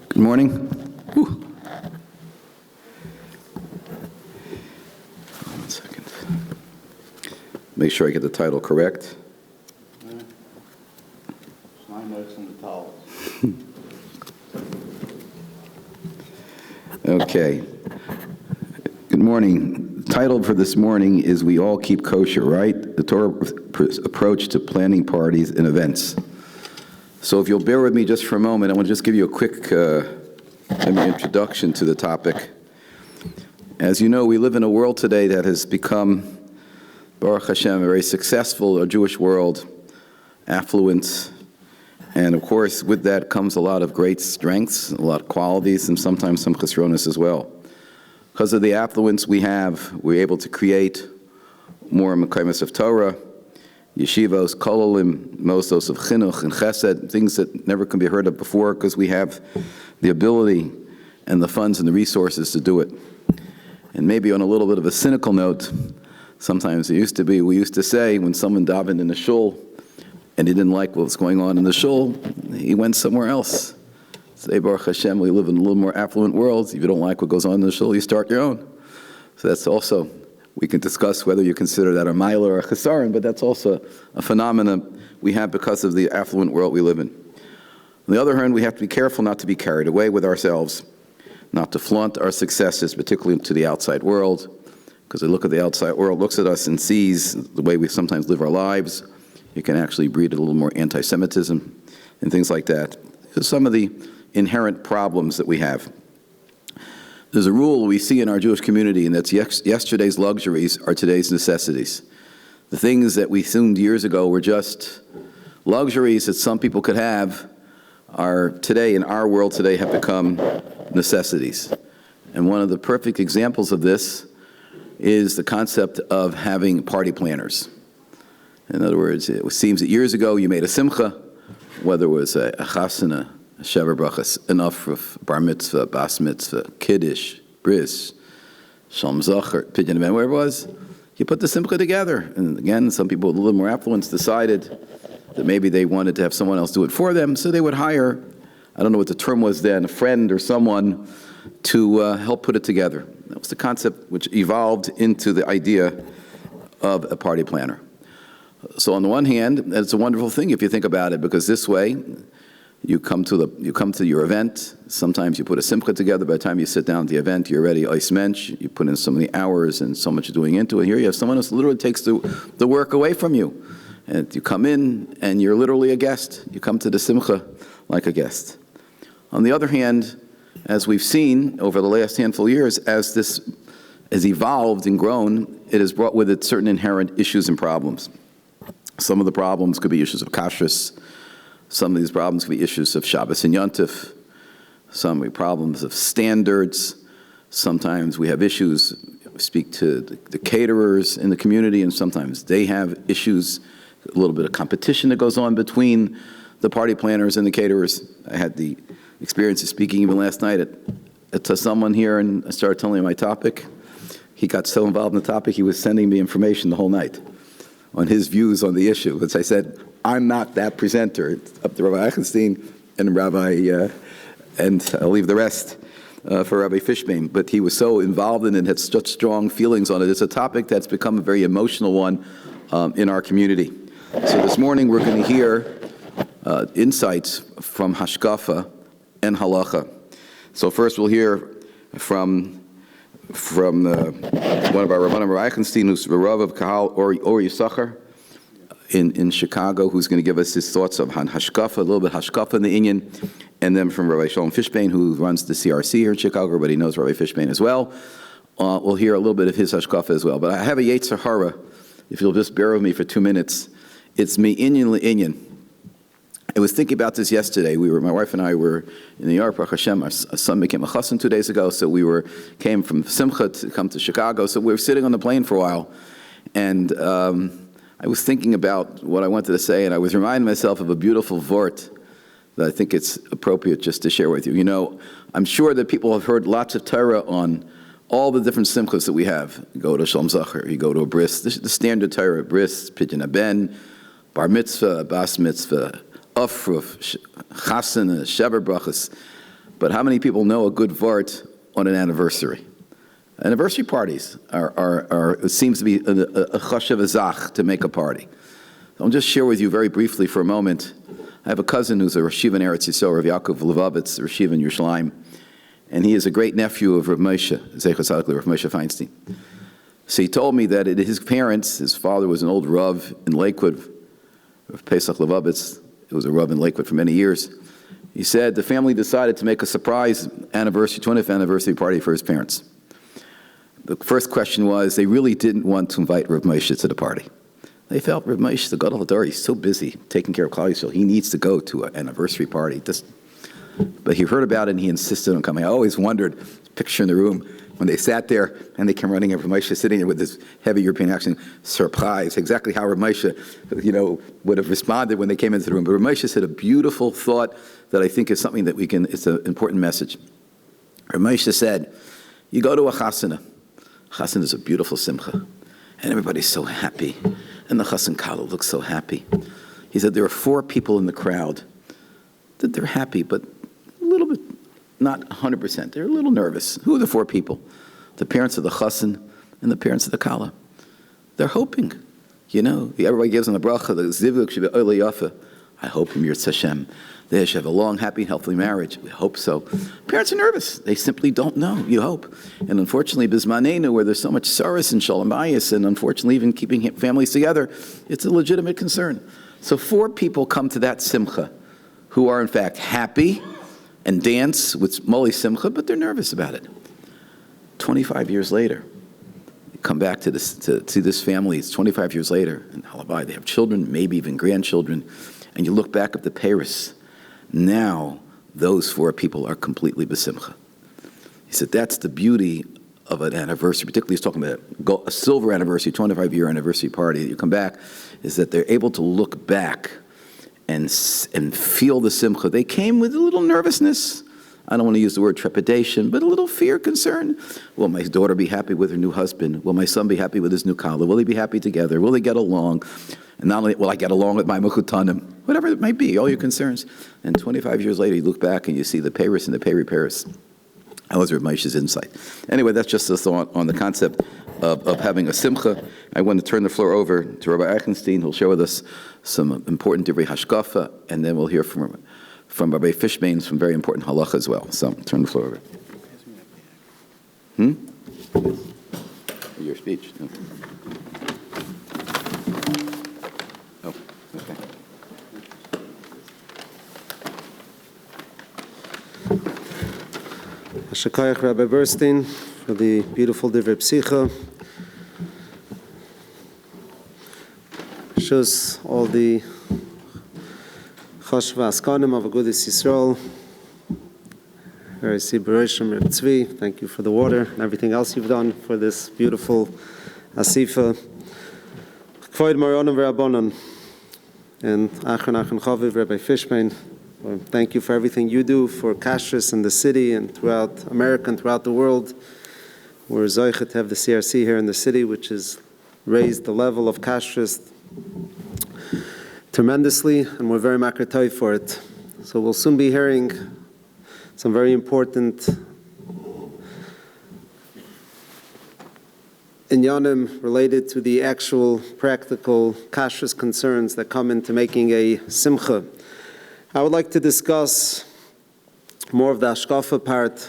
Good morning. Whew. One second. Make sure I get the title correct. My notes in the towels. Okay. Good morning. The title for this morning is We All Keep Kosher, right? The Torah approach to planning parties and events. So if you'll bear with me just for a moment, I want to just give you a quick introduction to the topic. As you know, we live in a world today that has become, Baruch Hashem, a very successful Jewish world, affluent, and of course, with that comes a lot of great strengths, a lot of qualities, and sometimes some chesronos as well. Because of the affluence we have, we're able to create more mekaymes of Torah, yeshivos, kololim, mostos of chinuch and chesed, things that never can be heard of before because we have the ability and the funds and the resources to do it. And maybe on a little bit of a cynical note, sometimes we used to say when someone davened in the shul and he didn't like what was going on in the shul, he went somewhere else. Say, Baruch Hashem, we live in a little more affluent world. If you don't like what goes on in the shul, you start your own. So that's also, we can discuss whether you consider that a mila or a chesaron, but that's also a phenomenon we have because of the affluent world we live in. On the other hand, we have to be careful not to be carried away with ourselves, not to flaunt our successes, particularly to the outside world, because they look at the outside world, looks at us and sees the way we sometimes live our lives. It can actually breed a little more anti-Semitism and things like that. There's some of the inherent problems that we have. There's a rule we see in our Jewish community, and that's yesterday's luxuries are today's necessities. The things that we assumed years ago were just luxuries that some people could have are today, in our world today, have become necessities. And one of the perfect examples of this is the concept of having party planners. In other words, it seems that years ago you made a simcha, whether it was a chasana, a shever brachas, enough of bar mitzvah, bas mitzvah, kiddush, bris, shalom zacher, pidyon ben, where it was, you put the simcha together. And again, some people with a little more affluence decided that maybe they wanted to have someone else do it for them, so they would hire, I don't know what the term was then, a friend or someone to help put it together. That was the concept which evolved into the idea of a party planner. So on the one hand, it's a wonderful thing if you think about it, because this way, you come to your event. Sometimes you put a simcha together. By the time you sit down at the event, you're already ice mensch. You put in so many hours and so much doing into it. Here you have someone else literally takes the work away from you. And you come in and you're literally a guest. You come to the simcha like a guest. On the other hand, as we've seen over the last handful of years, as this has evolved and grown, it has brought with it certain inherent issues and problems. Some of the problems could be issues of Kashrus. Some of these problems could be issues of Shabbos and Yontif. Some be problems of standards. Sometimes we have issues, we speak to the caterers in the community, and sometimes they have issues, a little bit of competition that goes on between the party planners and the caterers. I had the experience of speaking even last night to someone here, and I started telling him my topic. He got so involved in the topic, he was sending me information the whole night on his views on the issue. Which I said, I'm not that presenter. It's up to Rabbi Eichenstein and Rabbi, and I'll leave the rest for Rabbi Fishbane. But he was so involved in it, had such strong feelings on it. It's a topic that's become a very emotional one in our community. So this morning we're going to hear insights from Hashkafa and Halacha. So first we'll hear from one of our Rabbanim, Rabbi Eichenstein, who's the Rav of Kahal or Yisachar in Chicago, who's going to give us his thoughts of Hashkafa, a little bit Hashkafa in the Inyan, and then from Rabbi Sholem Fishbane, who runs the CRC here in Chicago. Everybody knows Rabbi Fishbane as well. We'll hear a little bit of his Hashkafa as well. But I have a Yetzer Hara, if you'll just bear with me for 2 minutes. It's me Inyan le'Inyan. I was thinking about this yesterday. My wife and I were in New York. Baruch Hashem, our son became a chassan 2 days ago, so came from Simcha to come to Chicago. So we were sitting on the plane for a while, and I was thinking about what I wanted to say, and I was reminding myself of a beautiful vort that I think it's appropriate just to share with you. You know, I'm sure that people have heard lots of Torah on all the different simchas that we have. You go to Shalom Zacher, you go to a bris, the standard Torah, bris, pidyon ben, bar mitzvah, bas mitzvah, Aufruf, Chasana, Shever Brachas. But how many people know a good vart on an anniversary? Anniversary parties it seems to be a chashav azach to make a party. I'll just share with you very briefly for a moment. I have a cousin who's a Rashiv in Eretz Yisrael, Rav Yaakov Levovitz, Rashiv in Yerushalayim, and he is a great nephew of Rav Moshe, Zechus Adler, Rav Moshe Feinstein. So he told me that his parents, his father was an old Rav in Lakewood, Rav Pesach Levovitz, it was a Rav in Lakewood for many years. He said the family decided to make a surprise anniversary, 20th anniversary party for his parents. The first question was, they really didn't want to invite Rav Moshe to the party. They felt Rav Moshe, the Gadol Hador, he's so busy taking care of Klal Yisrael, he needs to go to an anniversary party. But he heard about it and he insisted on coming. I always wondered, picture in the room, when they sat there and they came running in, Rav Moshe sitting there with this heavy European accent, surprise, exactly how Rav Moshe, would have responded when they came into the room. But Rav Moshe said a beautiful thought that I think is something that it's an important message. Rav Moshe said, you go to a chasana. Chasana is a beautiful simcha, and everybody's so happy. And the Chassan Kala looks so happy. He said there are 4 people in the crowd that they're happy, but a little bit, not 100%. They're a little nervous. Who are the 4 people? The parents of the Chassan and the parents of the Kala. They're hoping. Everybody gives them the bracha, the zivuk should be oile yafa. I hope in Yirtz Hashem they should have a long, happy, healthy marriage. We hope so. Parents are nervous. They simply don't know. You hope. And unfortunately, Bismanenu, where there's so much sorrow and Sholem, and unfortunately even keeping families together, it's a legitimate concern. So 4 people come to that simcha who are in fact happy and dance with Moli Simcha, but they're nervous about it. 25 years later, you come back to this family. It's 25 years later, and halabai, they have children, maybe even grandchildren, and you look back at the Paris. Now, those 4 people are completely besimcha. He said that's the beauty of an anniversary, particularly he's talking about a silver anniversary, 25-year anniversary party. You come back, is that they're able to look back and feel the simcha. They came with a little nervousness. I don't want to use the word trepidation, but a little fear, concern. Will my daughter be happy with her new husband? Will my son be happy with his new kala? Will they be happy together? Will they get along? And not only will I get along with my mechutanim, whatever it might be, all your concerns. And 25 years later, you look back and you see the Paris and the Paris. That was Rav Moshe's insight. Anyway, that's just a thought on the concept of having a simcha. I want to turn the floor over to Rabbi Eichenstein, who'll share with us some important divrei hashkafa, and then we'll hear from Rabbi Fishbane some very important halacha as well. So, turn the floor over. Your speech. No. Oh, okay. Shakayach Rabbi Bernstein for the beautiful divrei psicha. Shows all the Chashva Askanim of Agudah Yisrael. Very Sibarishim Reb Tzvi, thank you for the water and everything else you've done for this beautiful Asifa. Kvoid Maronim V'Rabbanon and Achron Chaviv Rabbi Fishbane. Thank you for everything you do for Kashrus in the city and throughout America and throughout the world. We're zoichet to have the CRC here in the city, which has raised the level of Kashrus tremendously, and we're very makratoi for it. So we'll soon be hearing some very important inyanim related to the actual practical kashrus concerns that come into making a simcha. I would like to discuss more of the hashkafa part,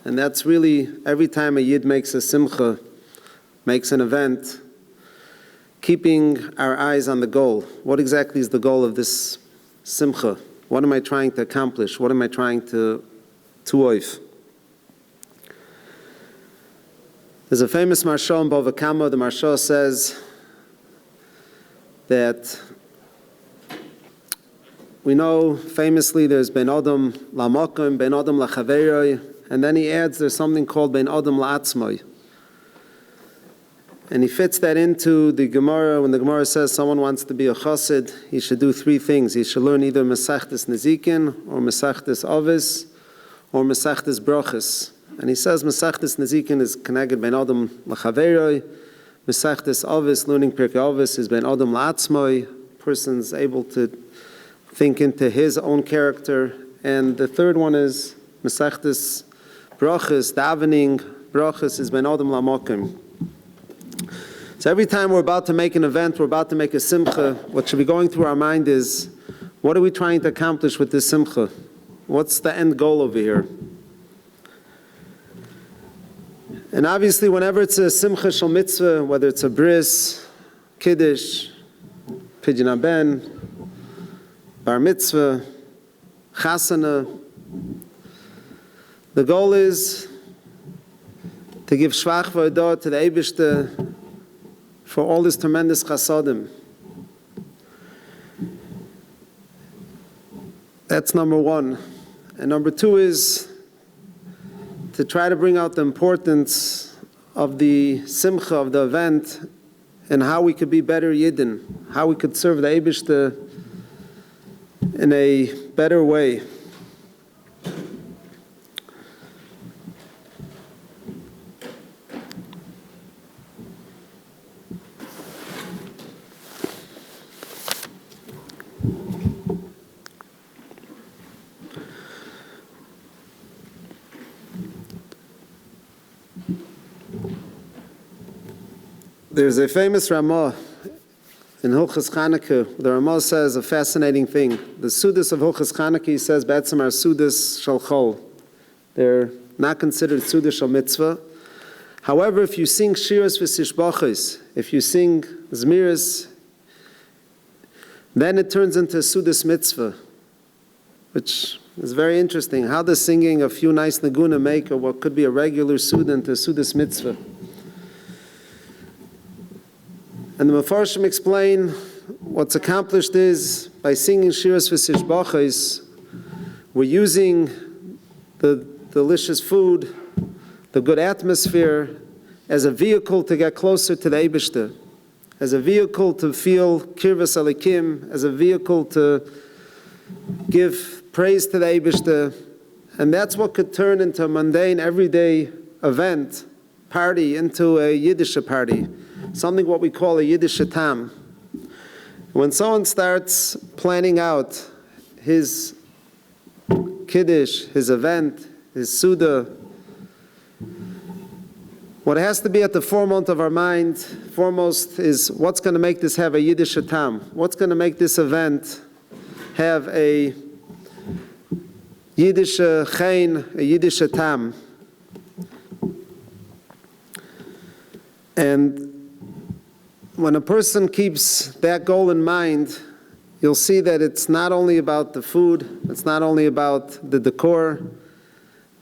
and that's really every time a yid makes a simcha, makes an event, keeping our eyes on the goal. What exactly is the goal of this simcha? What am I trying to accomplish? What am I trying to oif? There's a famous Marsha in Bava Kama. The Marsha says that we know famously there's Ben Adam Lamakim, Ben Adam Lachaveroi, and then he adds there's something called Ben Adam La'atzmoi. And he fits that into the Gemara. When the Gemara says someone wants to be a chassid, he should do 3 things. He should learn either Mesachtes Nezikin, or Mesachtes Avis, or Mesachtes Brachas. And he says Mesachtes Nezikin is connected Ben Adam Lachaveroi. Mesachtes Avis, learning Pirkei Avis, is Ben Adam La'atzmoi. Person's able to think into his own character. And the third one is Mesechtes Brachas, davening Brachas is Ben Adam Lamokim. So every time we're about to make an event, we're about to make a simcha, what should be going through our mind is, what are we trying to accomplish with this simcha? What's the end goal over here? And obviously, whenever it's a simcha shel mitzvah, whether it's a bris, kiddush, pidyon haben, bar mitzvah, chasana, the goal is to give shvach v'odot to the Eibishter for all this tremendous chasadim. That's number one. And number two is to try to bring out the importance of the simcha, of the event, and how we could be better Yidden, how we could serve the Eibishter in a better way. There's a famous Ramah in Hilchos Chanukah. The Ramah says a fascinating thing. The Sudas of Hilchos Chanukah, he says, Be'etzem are Sudas shel chol. They're not considered Sudas shel mitzvah. However, if you sing Shiras v'Sishbachos, if you sing Zmiris, then it turns into a Sudas mitzvah, which is very interesting. How does singing a few nice naguna make or what could be a regular Suda into a Sudas mitzvah? And the Mefarshim explain what's accomplished is by singing Shiras v'Sishbachos, we're using the delicious food, the good atmosphere, as a vehicle to get closer to the Eibishter, as a vehicle to feel Kirvas Alikim, as a vehicle to give praise to the Eibishter. And that's what could turn into a mundane, everyday event, party, into a Yiddish party. Something what we call a Yiddish tam. When someone starts planning out his kiddush, his event, his suda, what has to be at the forefront of our mind, foremost, is what's going to make this have a Yiddish tam? What's going to make this event have a Yiddish chen, a Yiddish tam? And when a person keeps that goal in mind, you'll see that it's not only about the food, it's not only about the decor.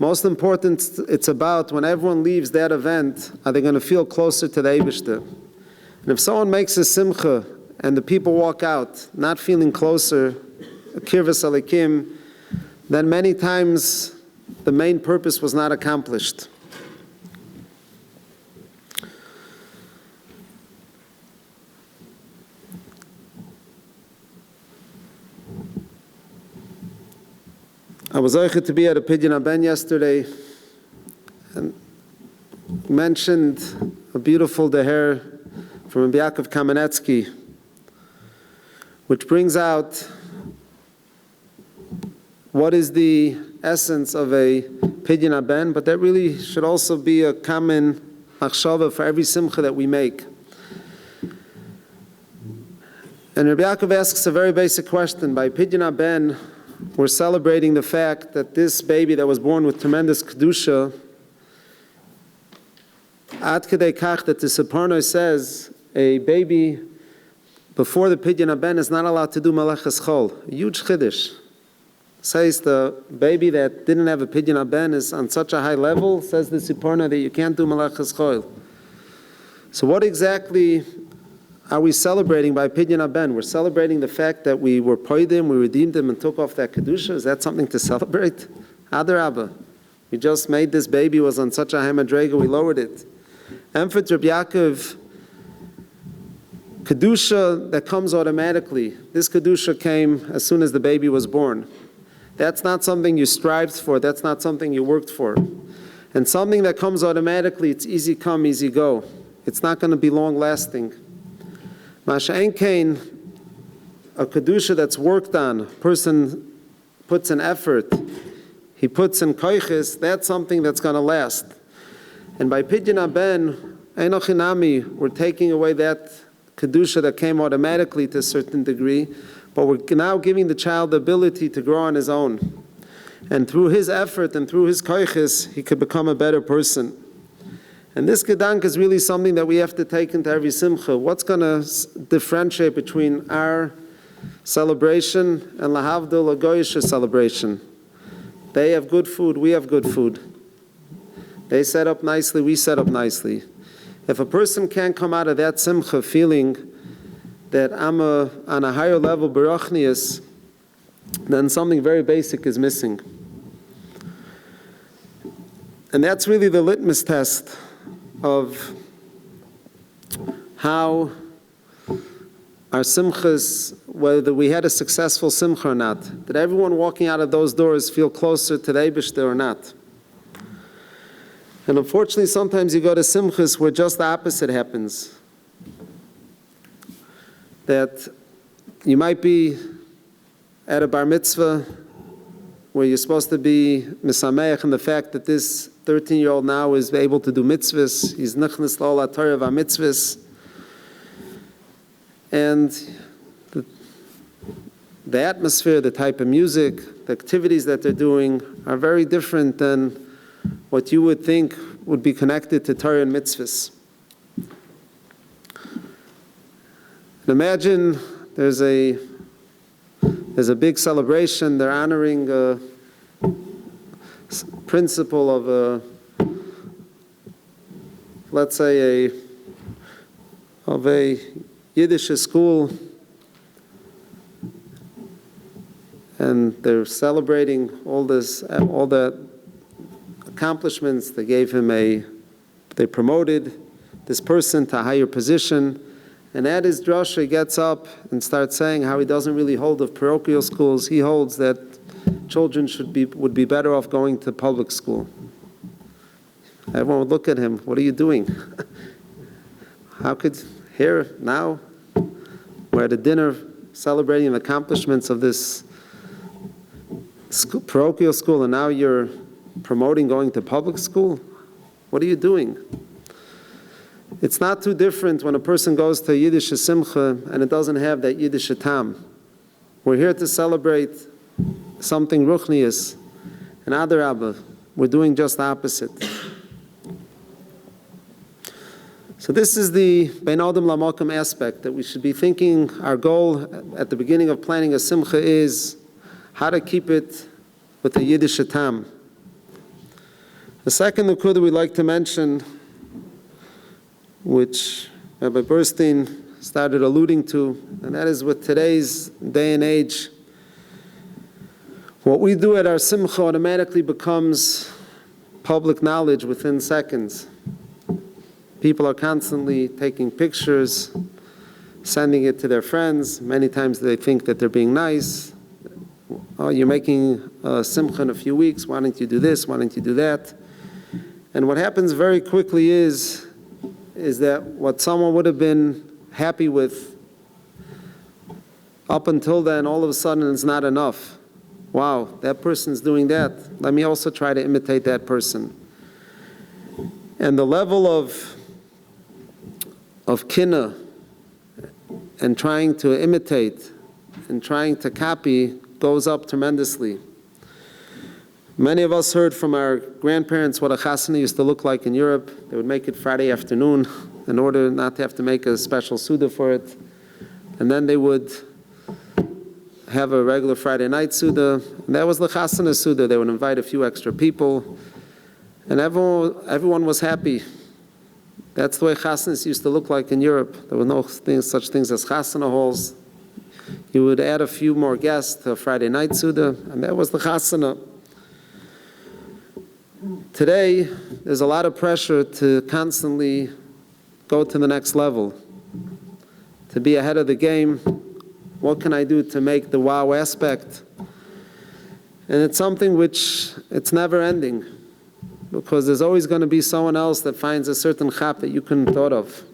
Most important, it's about when everyone leaves that event, are they going to feel closer to the Eibishter? And if someone makes a simcha and the people walk out not feeling closer, Kirvas Alikim, then many times the main purpose was not accomplished. I was able to be at a pidyon haben yesterday and mentioned a beautiful deher from Rabbi Yaakov Kamenetsky, which brings out what is the essence of a pidyon haben, but that really should also be a common machshava for every simcha that we make. And Rabbi Yaakov asks a very basic question. By pidyon haben, we're celebrating the fact that this baby that was born with tremendous kedusha, ad kedei kach, that the Separno says a baby before the pidyon haben is not allowed to do meleches chol. A huge chiddush. Says the baby that didn't have a pidyon haben is on such a high level, says the Separno, that you can't do meleches chol. So what exactly are we celebrating by pidyon haben? We're celebrating the fact that we were poidim, we redeemed him and took off that kedusha. Is that something to celebrate? Adarabba. We just made this baby, was on such a high madrega, we lowered it. And for Rabbi Yaakov, kedusha that comes automatically. This kedusha came as soon as the baby was born. That's not something you strived for. That's not something you worked for. And something that comes automatically, it's easy come, easy go. It's not going to be long lasting. Masha'en Kain, a kedusha that's worked on, a person puts in effort, he puts in koiches, that's something that's going to last. And by pidyon haben, einochinami, we're taking away that kedusha that came automatically to a certain degree, but we're now giving the child the ability to grow on his own. And through his effort and through his koiches, he could become a better person. And this gedank is really something that we have to take into every simcha. What's going to differentiate between our celebration and lahavdil, a goyish celebration? They have good food, we have good food. They set up nicely, we set up nicely. If a person can't come out of that simcha feeling that I'm on a higher level barachnius, then something very basic is missing. And that's really the litmus test of how our simchas, whether we had a successful simcha or not, did everyone walking out of those doors feel closer to the Eibishter or not? And unfortunately, sometimes you go to simchas where just the opposite happens. That you might be at a bar mitzvah where you're supposed to be misameach in the fact that this 13-year-old now is able to do mitzvahs. He's nichnas la'ol ha'torah v'mitzvahs. And the atmosphere, the type of music, the activities that they're doing are very different than what you would think would be connected to Torah and mitzvahs. And imagine there's a big celebration. They're honoring a principal of let's say a Yiddish school, and they're celebrating all the accomplishments. They gave him they promoted this person to a higher position. And at his drasha, he gets up and starts saying how he doesn't really hold of parochial schools. He holds that children would be better off going to public school. Everyone would look at him, what are you doing? How could, here, now, we're at a dinner celebrating the accomplishments of this parochial school, and now you're promoting going to public school? What are you doing? It's not too different when a person goes to a Yiddish simcha and it doesn't have that Yiddish tam. We're here to celebrate something ruchnius, and adarabah, we're doing just the opposite. So this is the bein adam lamakam aspect that we should be thinking. Our goal at the beginning of planning a simcha is how to keep it with the Yiddish tam. The second nekuda we'd like to mention, which Rabbi Burstein started alluding to, and that is with today's day and age, what we do at our simcha automatically becomes public knowledge within seconds. People are constantly taking pictures, sending it to their friends. Many times they think that they're being nice. Oh, you're making a simcha in a few weeks. Why don't you do this? Why don't you do that? And what happens very quickly is that what someone would have been happy with up until then, all of a sudden it's not enough. Wow, that person's doing that. Let me also try to imitate that person. And the level of kinna and trying to imitate and trying to copy goes up tremendously. Many of us heard from our grandparents what a chasana used to look like in Europe. They would make it Friday afternoon in order not to have to make a special suda for it. And then they would have a regular Friday night suda. And that was the chasana suda. They would invite a few extra people. And everyone was happy. That's the way chasanas used to look like in Europe. There were no such things as chasana halls. You would add a few more guests to a Friday night suda, and that was the chasana. Today, there's a lot of pressure to constantly go to the next level, to be ahead of the game. What can I do to make the wow aspect? And it's something which it's never ending, because there's always going to be someone else that finds a certain chap that you couldn't thought of.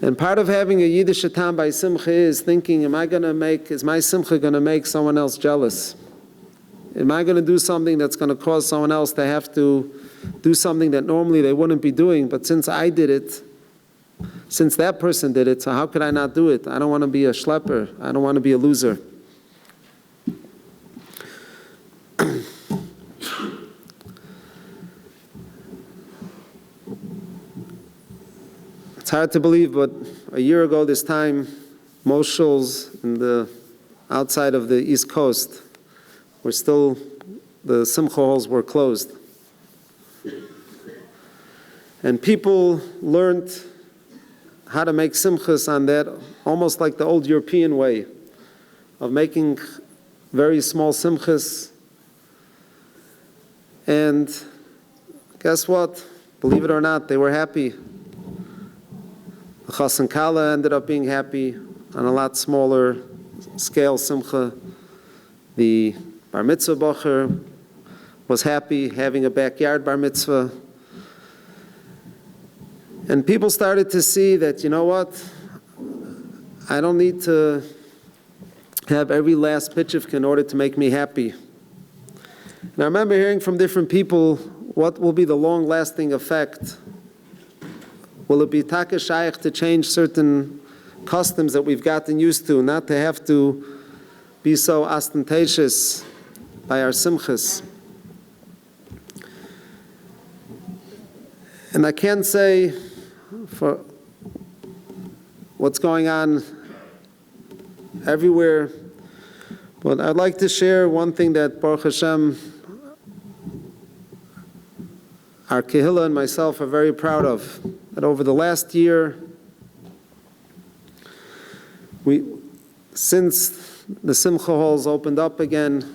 And part of having a Yiddish Tam by Simcha is thinking, is my Simcha going to make someone else jealous? Am I going to do something that's going to cause someone else to have to do something that normally they wouldn't be doing? But since I did it, since that person did it, so how could I not do it? I don't want to be a schlepper. I don't want to be a loser. It's hard to believe, but a year ago this time, most shuls outside of the East Coast were still, the simcha halls were closed. And people learned how to make simchas on that, almost like the old European way of making very small simchas. And guess what? Believe it or not, they were happy. The Chas and Kala ended up being happy on a lot smaller scale simcha. The Bar Mitzvah Bocher was happy having a backyard Bar Mitzvah. And people started to see that, you know what, I don't need to have every last pitchivka in order to make me happy. And I remember hearing from different people, what will be the long-lasting effect? Will it be taka shaykh to change certain customs that we've gotten used to, not to have to be so ostentatious by our simchas? And I can't say for what's going on everywhere, but I'd like to share one thing that Baruch Hashem, our Kehillah and myself are very proud of. That over the last year, since the Simcha halls opened up again,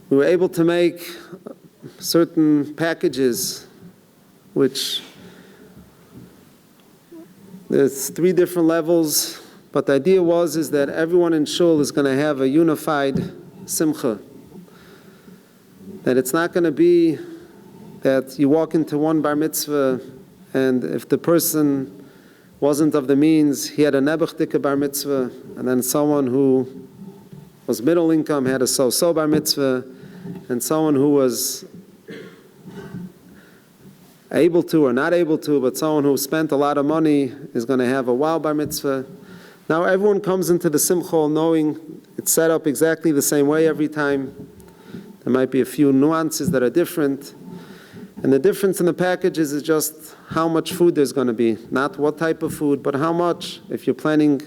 we were able to make certain packages, which there's 3 different levels, but the idea is that everyone in shul is going to have a unified Simcha. That it's not going to be that you walk into one bar mitzvah, and if the person wasn't of the means, he had a nebuch bar mitzvah, and then someone who was middle income had a so-so bar mitzvah, and someone who was able to or not able to, but someone who spent a lot of money is going to have a wow bar mitzvah. Now everyone comes into the simcha knowing it's set up exactly the same way every time. There might be a few nuances that are different. And the difference in the packages is just how much food there's going to be. Not what type of food, but how much. If you're planning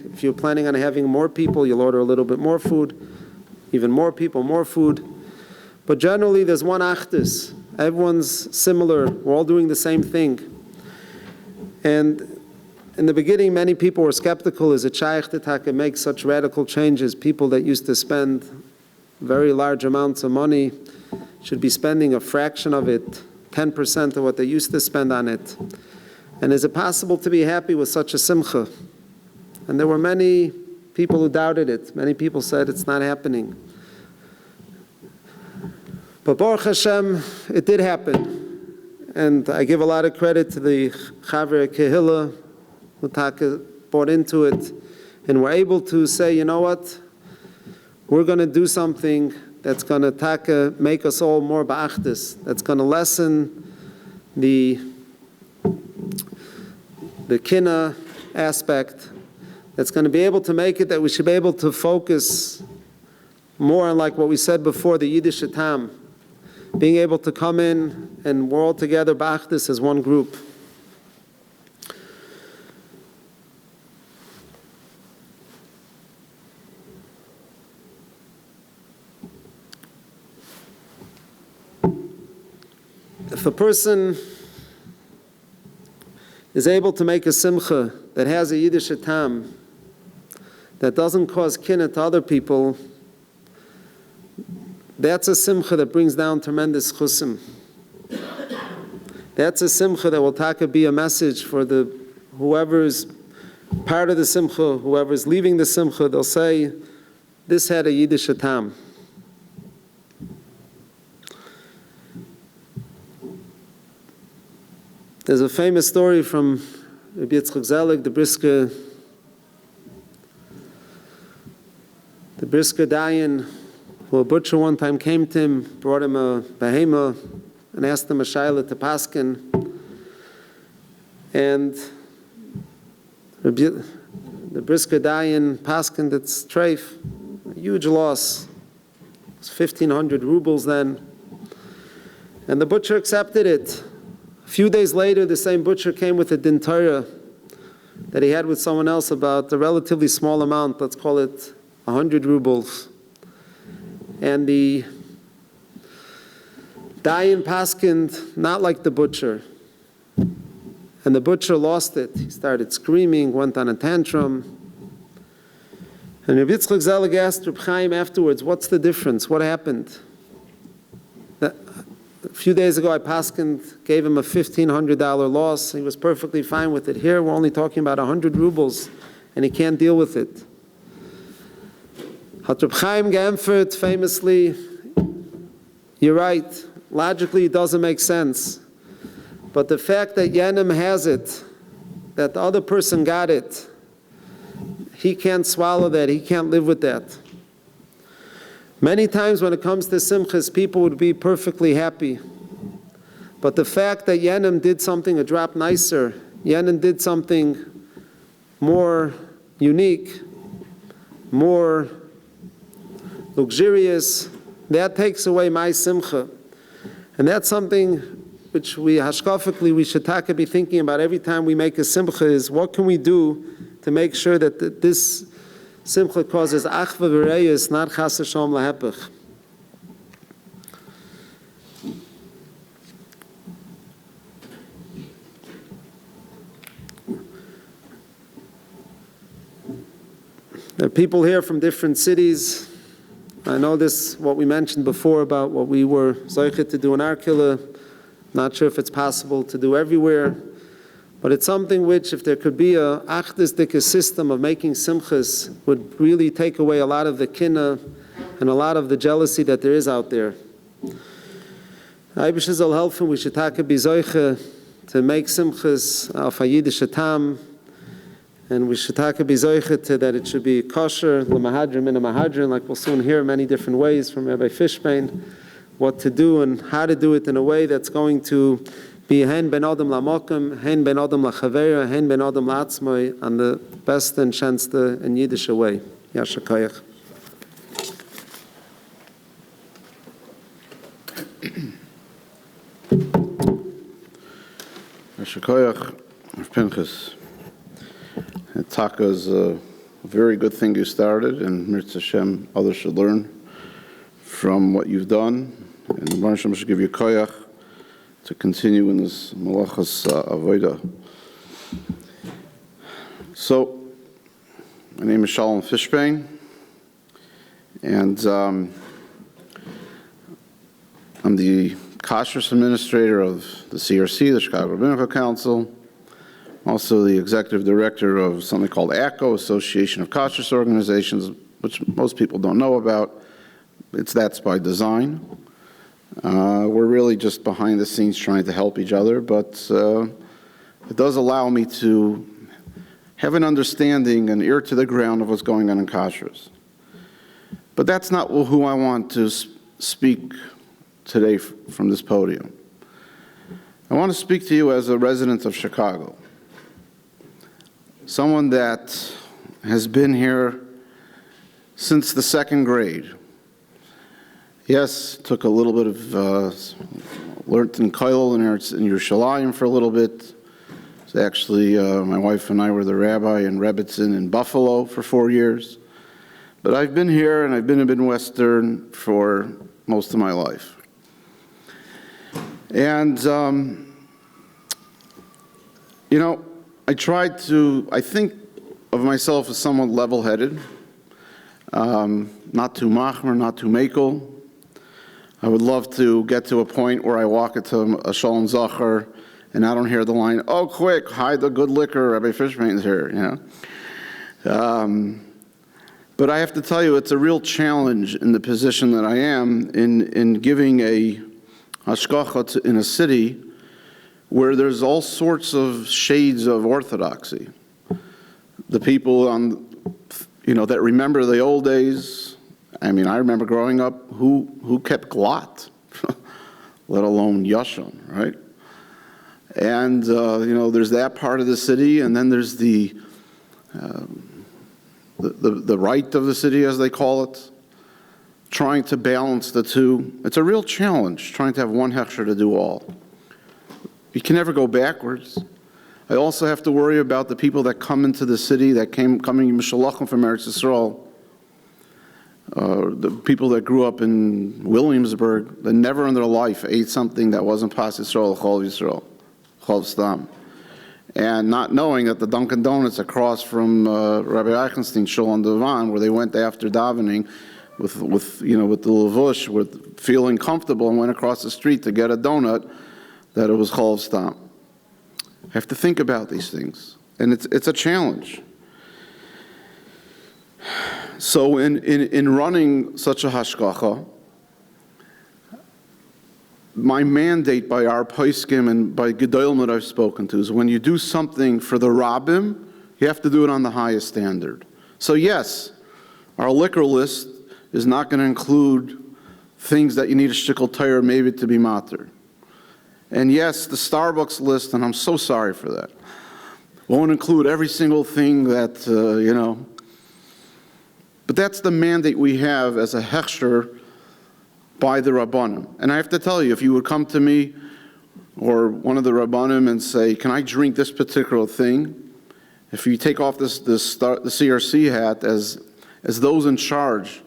on having more people, you'll order a little bit more food. Even more people, more food. But generally, there's one achdus. Everyone's similar. We're all doing the same thing. And in the beginning, many people were skeptical. Is it shaykh to make such radical changes? People that used to spend very large amounts of money should be spending a fraction of it, 10% of what they used to spend on it. And is it possible to be happy with such a simcha? And there were many people who doubted it. Many people said it's not happening. But Baruch Hashem, it did happen. And I give a lot of credit to the Chavre Kehillah who bought into it and were able to say, you know what, we're going to do something that's going to make us all more ba'achdus, that's going to lessen the kina aspect, that's going to be able to make it that we should be able to focus more on, like what we said before, the Yiddish Tam, being able to come in and we're all together ba'achdus as one group. If a person is able to make a simcha that has a Yiddish tam, that doesn't cause kinna to other people, that's a simcha that brings down tremendous chusim. That's a simcha that will be a message for whoever's part of the simcha, whoever's leaving the simcha, they'll say, this had a Yiddish tam. There's a famous story from Rabbi Yitzchak Zelig, the brisker Dayan, who a butcher one time came to him, brought him a behema, and asked him a shaila to paskin. And the brisker Dayan paskin, that's treif, a huge loss. It was 1,500 rubles then. And the butcher accepted it. A few days later, the same butcher came with a din Torah that he had with someone else about a relatively small amount, let's call it 100 rubles. And the Dayan paskined, not like the butcher. And the butcher lost it. He started screaming, went on a tantrum. And Rabbi Yitzchak Zelig asked Reb Chaim afterwards, what's the difference? What happened? A few days ago, I paskined, gave him a $1,500 loss. He was perfectly fine with it. Here, we're only talking about 100 rubles, and he can't deal with it. Hat Reb Chaim geantwortet famously, you're right, logically it doesn't make sense. But the fact that Yenim has it, that the other person got it, he can't swallow that, he can't live with that. Many times when it comes to simchas, people would be perfectly happy. But the fact that Yenim did something a drop nicer, Yenim did something more unique, more luxurious, that takes away my simcha. And that's something which we, hashkafically, we should be thinking about every time we make a simcha, is what can we do to make sure that this simcha causes achva v'reyes, not chas v'shalom lahepech. There are people here from different cities. I know this, what we mentioned before about what we were zoichet to do in our killa. Not sure if it's possible to do everywhere, but it's something which, if there could be a achdisdike system of making simchas, would really take away a lot of the kinna and a lot of the jealousy that there is out there. Eibishter soll helfen, we should be zoiche to make simchas auf a yiddish tam, and we should be zoiche that it should be kosher, l'mahadrim in a mahadrim, like we'll soon hear many different ways from Rabbi Fishbane, what to do and how to do it in a way that's going to be hen ben adam lamokim, hen ben adam lachavera, hen ben adam la'atzmai, on the best and shenste and Yiddish way. Yasher koyach. Yasher koyach, Rav Pinchas. Taka is a very good thing you started, and Mirz Hashem, others should learn from what you've done. And the Baruch Hashem should give you koyach to continue in this malachas avodah. So, my name is Sholem Fishbane, and I'm the Kashrus administrator of the CRC, the Chicago Rabbinical Council. Also the executive director of something called ACO, Association of Kashrus Organizations, which most people don't know about. That's by design. We're really just behind the scenes trying to help each other, but it does allow me to have an understanding, an ear to the ground of what's going on in Kashrus. But that's not who I want to speak today from this podium. I want to speak to you as a resident of Chicago, someone that has been here since the second grade. Yes, took a little bit of, learned in Koil and in Yerushalayim for a little bit. So actually, my wife and I were the rabbi in Rebbitzin in Buffalo for 4 years. But I've been here and I've been in Midwestern for most of my life. And, you know, I think of myself as somewhat level-headed, not too machmer, not too makel. I would love to get to a point where I walk into a Sholem Zacher and I don't hear the line, "Oh, quick, hide the good liquor, Rabbi Fishbane's here," you know. But I have to tell you, it's a real challenge in the position that I am in giving a hashgacha in a city where there's all sorts of shades of orthodoxy. The people that remember the old days. I mean, I remember growing up who kept Glatt, let alone Yashon, right? And, there's that part of the city, and then there's the right of the city, as they call it, trying to balance the two. It's a real challenge, trying to have one hechsher to do all. You can never go backwards. I also have to worry about the people that come into the city, that coming Mishalachim from Eretz Yisrael, the people that grew up in Williamsburg, that never in their life ate something that wasn't Pas Yisrael, Chol Yisrael, Chol Stam. And not knowing that the Dunkin' Donuts across from Rabbi Eichenstein's Sholem Divan, where they went after davening with the levush, with feeling comfortable, and went across the street to get a donut, that it was Chol Stam. I have to think about these things, and it's a challenge. So in running such a hashgacha, my mandate by our poskim and by gedolim that I've spoken to is when you do something for the rabbim, you have to do it on the highest standard. So yes, our liquor list is not going to include things that you need a shtickle Torah maybe to be mater. And yes, the Starbucks list, and I'm so sorry for that, won't include every single thing that, But that's the mandate we have as a hechsher by the Rabbanim. And I have to tell you, if you would come to me or one of the Rabbanim and say, can I drink this particular thing? If you take off the CRC hat as those in charge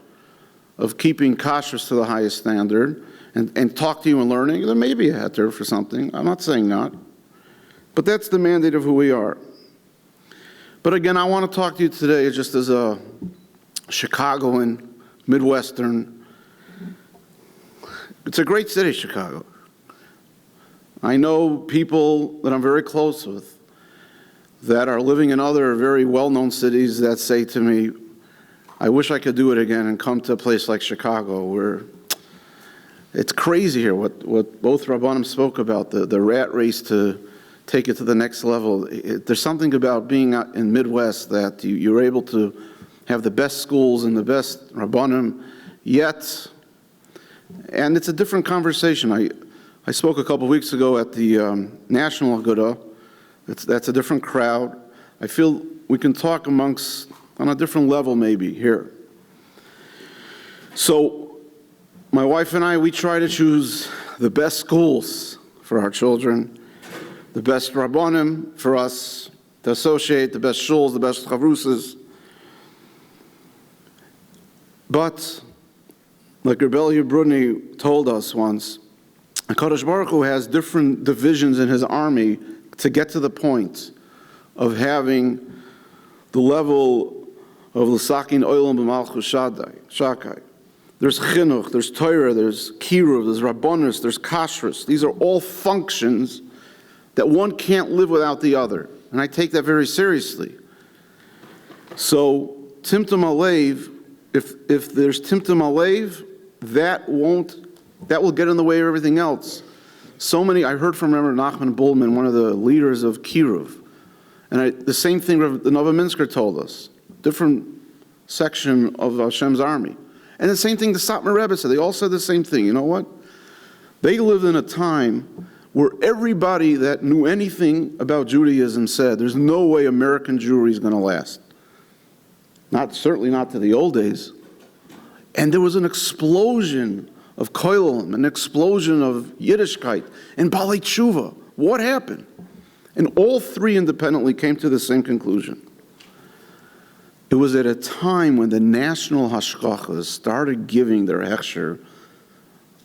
of keeping Kashrus to the highest standard, and talk to you and learning, there may be a heter for something. I'm not saying not. But that's the mandate of who we are. But again, I want to talk to you today just as a Chicagoan, Midwestern. It's a great city, Chicago. I know people that I'm very close with that are living in other very well-known cities that say to me, I wish I could do it again and come to a place like Chicago where it's crazy here, what both Rabbanim spoke about, the rat race to take it to the next level. There's something about being out in Midwest that you're able to have the best schools and the best Rabbanim, yet, and it's a different conversation. I spoke a couple weeks ago at the National Agudah. That's a different crowd. I feel we can talk amongst, on a different level maybe, here. So, my wife and I, we try to choose the best schools for our children, the best Rabbanim for us to associate, the best shuls, the best chavrusas. But, like Rabbi Brudny told us once, HaKadosh Baruch Hu has different divisions in his army to get to the point of having the level of l'sakin oilam b'malchus shakai. There's chinuch, there's Torah, there's kiruv, there's rabbanus, there's kashrus. These are all functions that one can't live without the other. And I take that very seriously. So, Timtum Alev, if there's Timtum Alev, that will get in the way of everything else. So many, I heard from Rabbi Nachman Bullman, one of the leaders of Kiruv, and the same thing the Novominsker told us, different section of Hashem's army. And the same thing the Satmar Rebbe said. They all said the same thing. You know what? They lived in a time where everybody that knew anything about Judaism said, there's no way American Jewry is going to last. Certainly not to the old days. And there was an explosion of koilim, an explosion of Yiddishkeit, and Balei Tshuva. What happened? And all three independently came to the same conclusion. It was at a time when the national hashgachas started giving their hechsher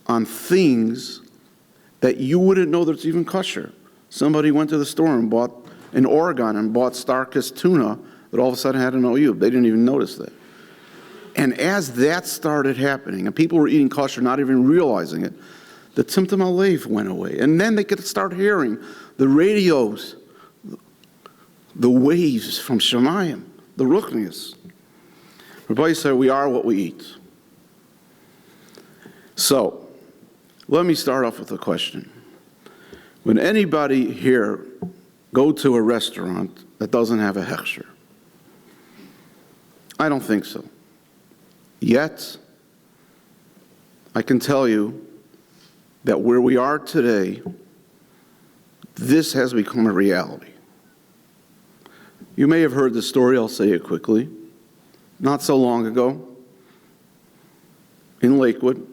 on things that you wouldn't know that's even kosher. Somebody went to the store and bought in Oregon and bought Starkist tuna that all of a sudden had an OU. They didn't even notice that. And as that started happening, and people were eating kosher not even realizing it, the Timtum Alev went away. And then they could start hearing the radios, the waves from Shemayim, the Ruchnius. Rabbi said, we are what we eat. So, let me start off with a question. When anybody here go to a restaurant that doesn't have a hechsher? I don't think so. Yet, I can tell you that where we are today, this has become a reality. You may have heard the story, I'll say it quickly. Not so long ago, in Lakewood,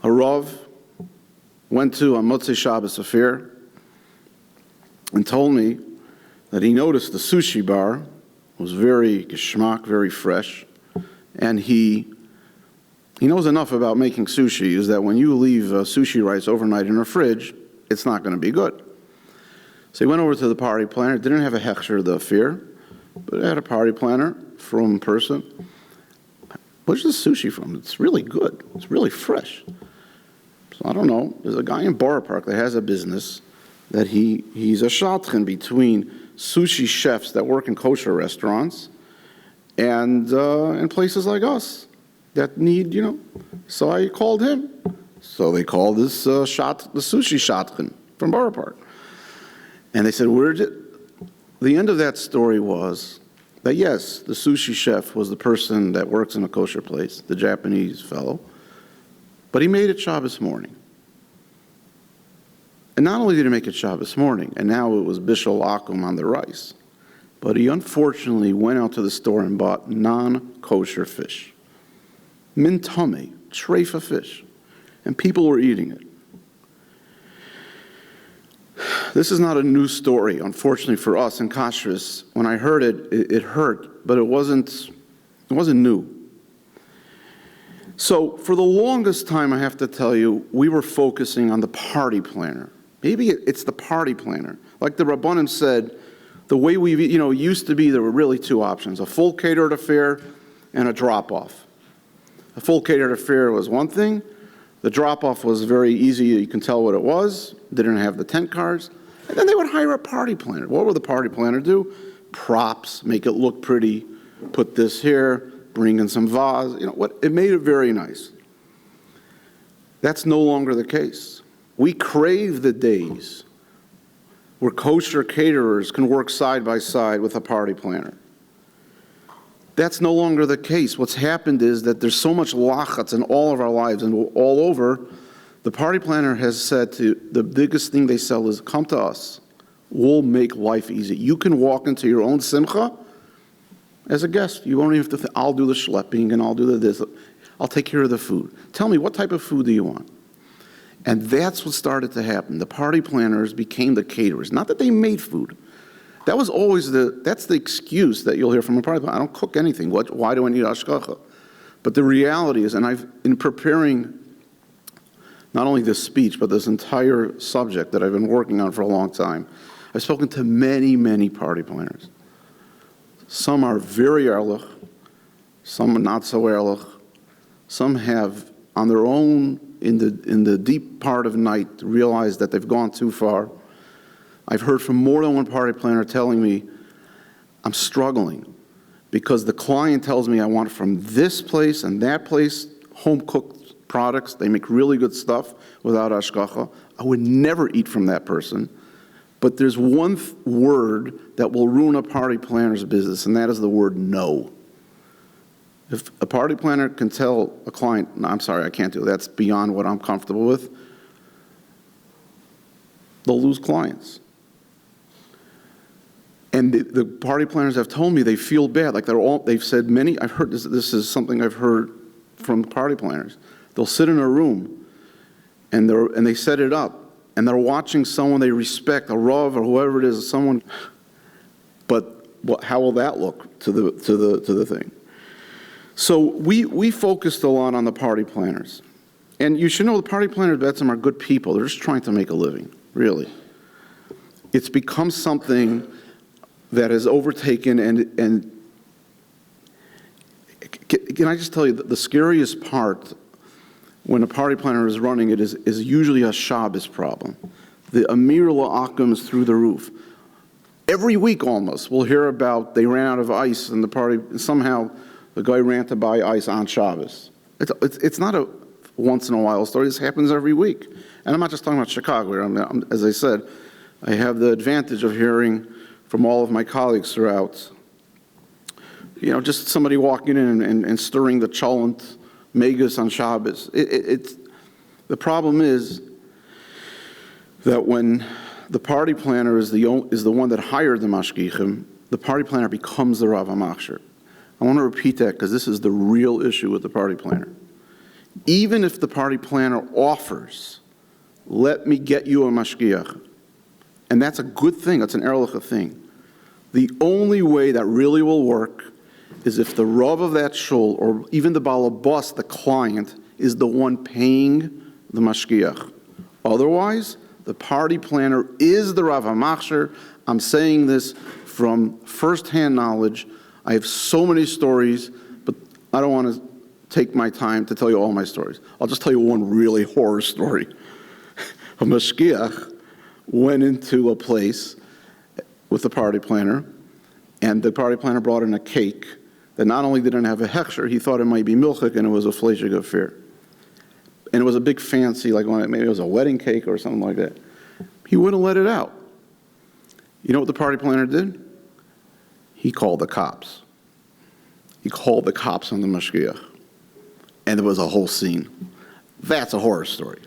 a Rav went to a Motzei Shabbos affair and told me that he noticed the sushi bar was very geschmack, very fresh, and he knows enough about making sushi is that when you leave sushi rice overnight in a fridge, it's not going to be good. So he went over to the party planner, didn't have a hechsher the affair, but had a party planner from person. Where's the sushi from? It's really good. It's really fresh. So I don't know. There's a guy in Borough Park that has a business that he's a shadchan between sushi chefs that work in kosher restaurants and places like us that need, So I called him. So they called this the sushi shadchan from Borough Park. And they said, the end of that story was that, yes, the sushi chef was the person that works in a kosher place, the Japanese fellow, but he made it Shabbos morning. And not only did he make it Shabbos morning, and now it was bishul akum on the rice, but he unfortunately went out to the store and bought non-kosher fish. Min tameh, treifa fish. And people were eating it. This is not a new story, unfortunately for us in Kashrus. When I heard it, it hurt, but it wasn't new. So for the longest time, I have to tell you, we were focusing on the party planner. Maybe it's the party planner. Like the Rabbanim said, the way used to be there were really two options, a full catered affair and a drop-off. A full catered affair was one thing. The drop-off was very easy. You can tell what it was. They didn't have the tent cars. And then they would hire a party planner. What would the party planner do? Props, make it look pretty, put this here, bring in some vase. It made it very nice. That's no longer the case. We crave the days where kosher caterers can work side by side with a party planner. That's no longer the case. What's happened is that there's so much lachatz in all of our lives and all over. The party planner has said the biggest thing they sell is, come to us. We'll make life easy. You can walk into your own simcha as a guest. You won't even have to I'll do the schlepping and I'll do this. I'll take care of the food. Tell me, what type of food do you want? And that's what started to happen. The party planners became the caterers. Not that they made food. That was always that's the excuse that you'll hear from a party planner. I don't cook anything. Why do I need hashgacha? But the reality is, and in preparing not only this speech, but this entire subject that I've been working on for a long time, I've spoken to many, many party planners. Some are very ehrlich, some are not so ehrlich. Some have, on their own, in the deep part of night, realized that they've gone too far. I've heard from more than one party planner telling me, I'm struggling because the client tells me I want it from this place and that place, home-cooked products. They make really good stuff without hashgacha. I would never eat from that person. But there's one word that will ruin a party planner's business, and that is the word no. If a party planner can tell a client, no, I'm sorry, I can't do it, that's beyond what I'm comfortable with, they'll lose clients. And the party planners have told me they feel bad, like they've said many, I've heard this is something I've heard from party planners. They'll sit in a room and they set it up and they're watching someone they respect, a Rav or whoever it is, someone, but how will that look to the thing? So we focused a lot on the party planners. And you should know the party planners, Betzim, are good people. They're just trying to make a living, really. It's become something that has overtaken and can I just tell you that the scariest part when a party planner is running it is usually a Shabbos problem. The Amir La'akim is through the roof. Every week almost we'll hear about they ran out of ice and the party, somehow the guy ran to buy ice on Shabbos. It's not a once in a while story. This happens every week. And I'm not just talking about Chicago here. As I said, I have the advantage of hearing from all of my colleagues throughout, just somebody walking in and stirring the cholent megas on Shabbos. The problem is that when the party planner is the one that hired the mashgichim, the party planner becomes the Rav HaMachshir. I want to repeat that because this is the real issue with the party planner. Even if the party planner offers, let me get you a mashgiach, and that's a good thing, that's an erlicha thing, the only way that really will work is if the Rav of that shul, or even the Baal Bas, the client, is the one paying the mashgiach. Otherwise, the party planner is the Rav HaMachshir. I'm saying this from first-hand knowledge. I have so many stories, but I don't want to take my time to tell you all my stories. I'll just tell you one really horror story. A mashgiach went into a place with the party planner, and the party planner brought in a cake that not only didn't have a hechsher, he thought it might be milchik, and it was a fleishig affair. And it was a big fancy, maybe it was a wedding cake or something like that. He wouldn't let it out. You know what the party planner did? He called the cops. He called the cops on the mashgiach. And there was a whole scene. That's a horror story.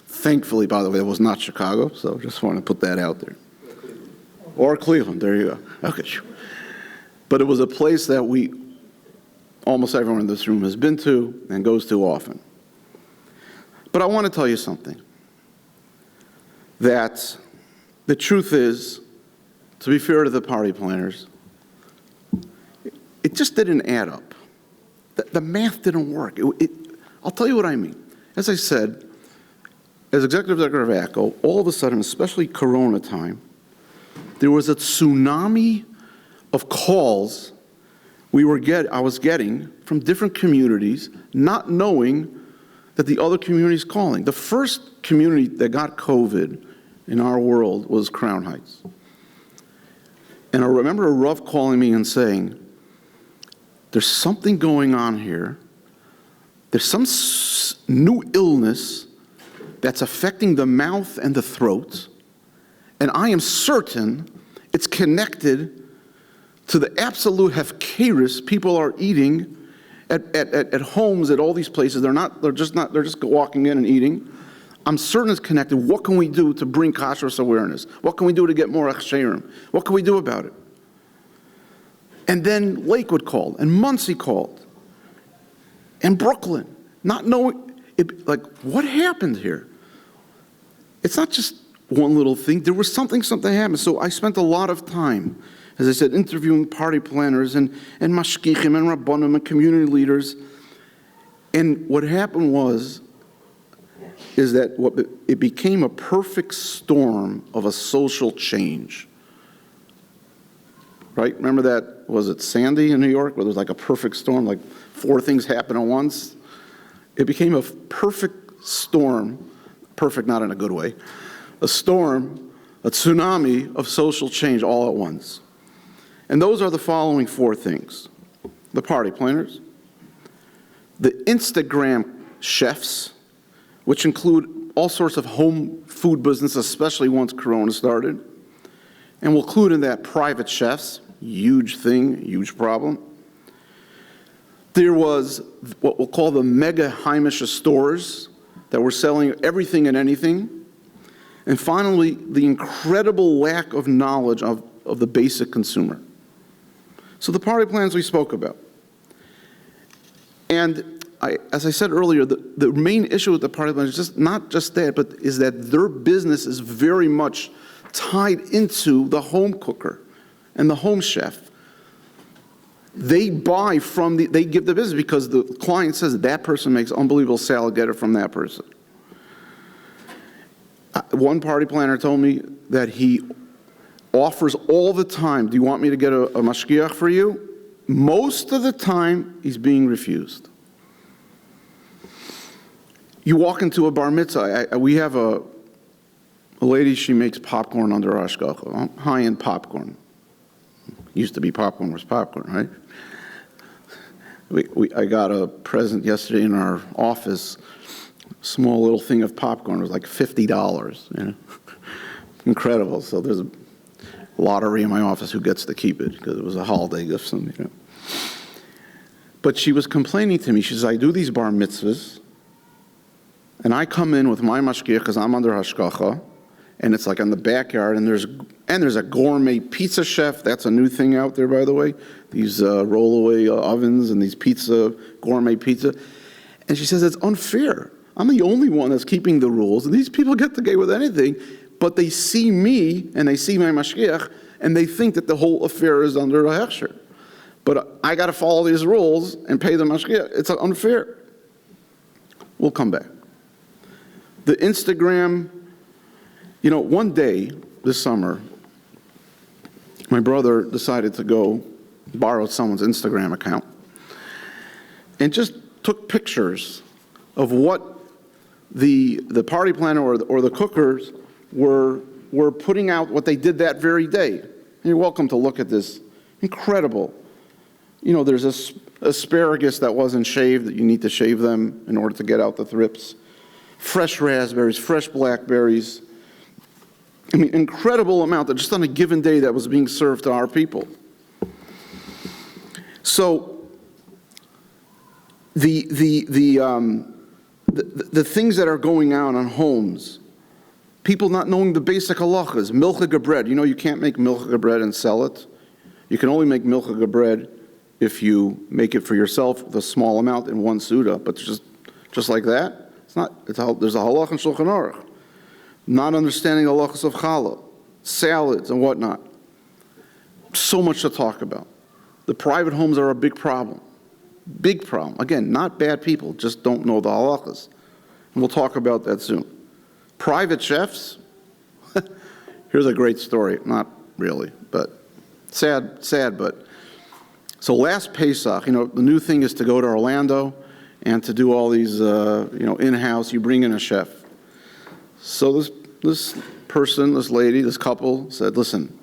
Thankfully, by the way, it was not Chicago, so just want to put that out there. Or Cleveland, there you go. Okay. But it was a place that almost everyone in this room has been to and goes to often. But I want to tell you something. That the truth is, to be fair to the party planners, it just didn't add up. The math didn't work. I'll tell you what I mean. As I said, as executive director of ACO, all of a sudden, especially Corona time, there was a tsunami of calls I was getting from different communities, not knowing that the other community's calling. The first community that got COVID in our world was Crown Heights. And I remember a Rav calling me and saying, there's something going on here. There's some new illness that's affecting the mouth and the throat, and I am certain it's connected to the absolute hefkerus people are eating at homes, at all these places. They're just walking in and eating. I'm certain it's connected. What can we do to bring Kashrus awareness? What can we do to get more achsherim? What can we do about it? And then Lakewood called, and Muncie called, and Brooklyn, not knowing, what happened here? It's not just one little thing. There was something happened. So I spent a lot of time, as I said, interviewing party planners and mashgichim and rabbanim and community leaders. And what happened is that it became a perfect storm of a social change. Right? Remember that, was it Sandy in New York, where there was like a perfect storm, like 4 things happened at once? It became a perfect storm, perfect not in a good way, a storm, a tsunami of social change all at once. And those are the following 4 things. The party planners, the Instagram chefs, which include all sorts of home food business, especially once Corona started. And we'll include in that private chefs, huge thing, huge problem. There was what we'll call the mega Heimische stores that were selling everything and anything. And finally, the incredible lack of knowledge of the basic consumer. So the party plans we spoke about. And as I said earlier, the main issue with the party plans is not just that, but is that their business is very much tied into the home cooker and the home chef. They buy they give the business because the client says that person makes unbelievable salad, get it from that person. One party planner told me that he offers all the time, do you want me to get a mashgiach for you? Most of the time, he's being refused. You walk into a bar mitzvah, we have a lady, she makes popcorn under hashgacha, high-end popcorn. Used to be popcorn was popcorn, right? I got a present yesterday in our office small little thing of popcorn was like $50, you know. Incredible. So there's a lottery in my office who gets to keep it because it was a holiday gift, you know. But she was complaining to me. She says, I do these bar mitzvahs, and I come in with my mashgiach because I'm under hashgacha, and it's like in the backyard, and there's a gourmet pizza chef. That's a new thing out there, by the way. These rollaway ovens and these gourmet pizza. And she says, it's unfair. I'm the only one that's keeping the rules, and these people get to get with anything, but they see me, and they see my mashgiach, and they think that the whole affair is under a hechsher. But I got to follow these rules and pay the mashgiach. It's unfair. We'll come back. The Instagram, you know, one day this summer, my brother decided to go borrow someone's Instagram account and just took pictures of what the party planner or the cookers were putting out, what they did that very day. And you're welcome to look at this. Incredible. You know, there's asparagus that wasn't shaved, that you need to shave them in order to get out the thrips. Fresh raspberries, fresh blackberries. I mean, incredible amount that just on a given day that was being served to our people. So the things that are going on homes, people not knowing the basic halachas, milchig bread. You know, you can't make milchig bread and sell it. You can only make milchig bread if you make it for yourself with a small amount in one suda. But just like that, there's a halach in Shulchan Aruch. Not understanding the halachas of challah, salads and whatnot. So much to talk about. The private homes are a big problem. Big problem. Again, not bad people, just don't know the halachas. And we'll talk about that soon. Private chefs, here's a great story. Not really, but sad, but. So last Pesach, you know, the new thing is to go to Orlando and to do all these, in-house, you bring in a chef. So this person, this lady, this couple said, listen,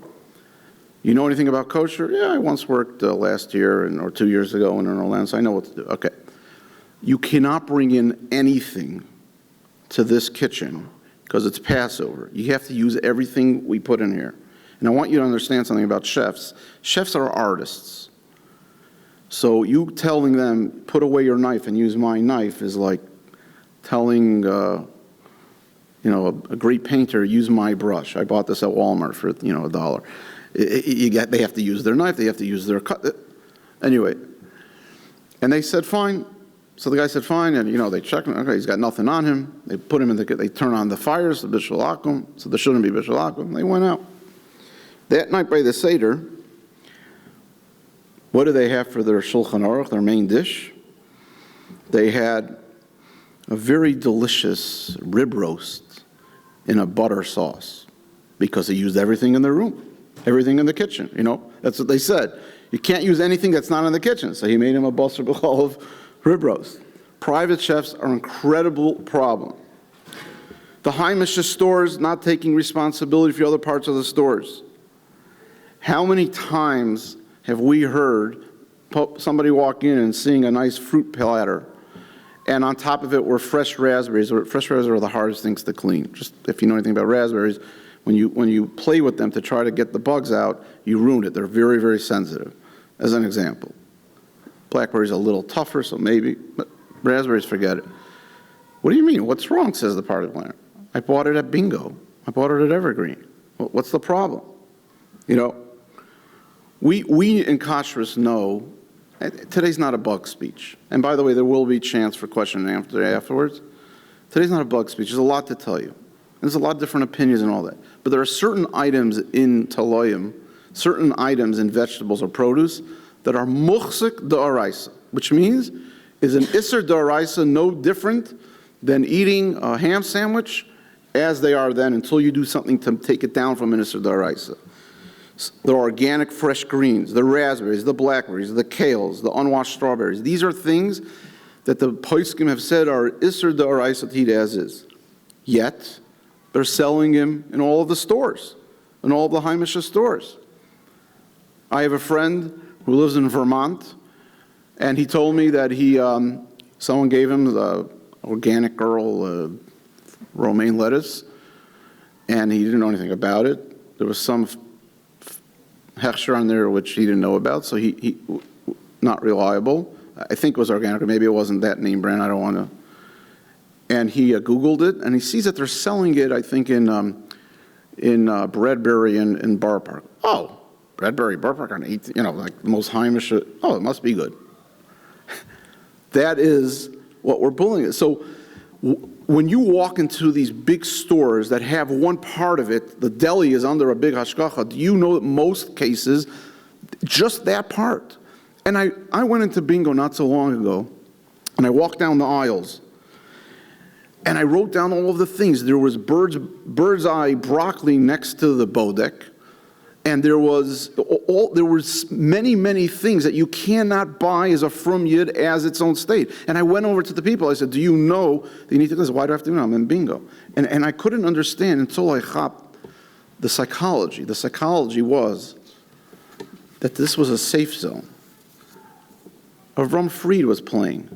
you know anything about kosher? Yeah, I once worked last year or 2 years ago in Orlando, so I know what to do. Okay. You cannot bring in anything to this kitchen because it's Passover. You have to use everything we put in here. And I want you to understand something about chefs. Chefs are artists. So you telling them, put away your knife and use my knife is like telling, a great painter, use my brush. I bought this at Walmart for, $1. They have to use their knife, they have to use their cut. Anyway, and they said, fine. So the guy said, fine, and, they checked him. Okay, he's got nothing on him. They put him they turn on the fires, the bishul akum, so there shouldn't be bishul akum. They went out. That night by the Seder, what do they have for their Shulchan Aruch, their main dish? They had a very delicious rib roast in a butter sauce because they used everything in their room, everything in the kitchen, That's what they said. You can't use anything that's not in the kitchen. So he made him a basar b'chol of rib roast. Private chefs are an incredible problem. The Heimish stores not taking responsibility for other parts of the stores. How many times have we heard somebody walk in and seeing a nice fruit platter, and on top of it were fresh raspberries? Fresh raspberries are the hardest things to clean. Just if you know anything about raspberries, when you play with them to try to get the bugs out, you ruin it. They're very, very sensitive, as an example. Blackberries are a little tougher, so maybe, but raspberries, forget it. What do you mean? What's wrong, says the party planner. I bought it at Bingo. I bought it at Evergreen. What's the problem? We in Kashrus know, today's not a bug speech. And by the way, there will be a chance for question and answer afterwards. Today's not a bug speech. There's a lot to tell you. And there's a lot of different opinions and all that. But there are certain items in Taloyim, certain items in vegetables or produce that are muchzik d'oraisa, which means is an isser d'oraisa no different than eating a ham sandwich as they are then until you do something to take it down from an isser d'oraisa. The organic fresh greens, the raspberries, the blackberries, the kales, the unwashed strawberries. These are things that the poskim have said are isser d'oraisa to eat as is. Yet, they're selling them in all of the stores, in all of the Heimish stores. I have a friend who lives in Vermont, and he told me that someone gave him organic girl, romaine lettuce, and he didn't know anything about it. There was some hechsher on there which he didn't know about, so he not reliable. I think it was organic, or maybe it wasn't that name brand. I don't want to. And he Googled it, and he sees that they're selling it, I think, in Bradbury and Bar Park. Oh, Bradbury, Bar Park on 8th, like the most Heimish. Oh, it must be good. That is what we're bullying. So when you walk into these big stores that have one part of it, the deli is under a big hashgacha, do you know that most cases, just that part? And I went into bingo not so long ago, and I walked down the aisles, and I wrote down all of the things. There was bird's eye broccoli next to the bodek, and there was many, many things that you cannot buy as a frum yid as its own state. And I went over to the people. I said, do you know that you need to do this? Why do I have to do it? I'm in bingo. And I couldn't understand until I hopped the psychology. The psychology was that this was a safe zone. Avram Fried was playing.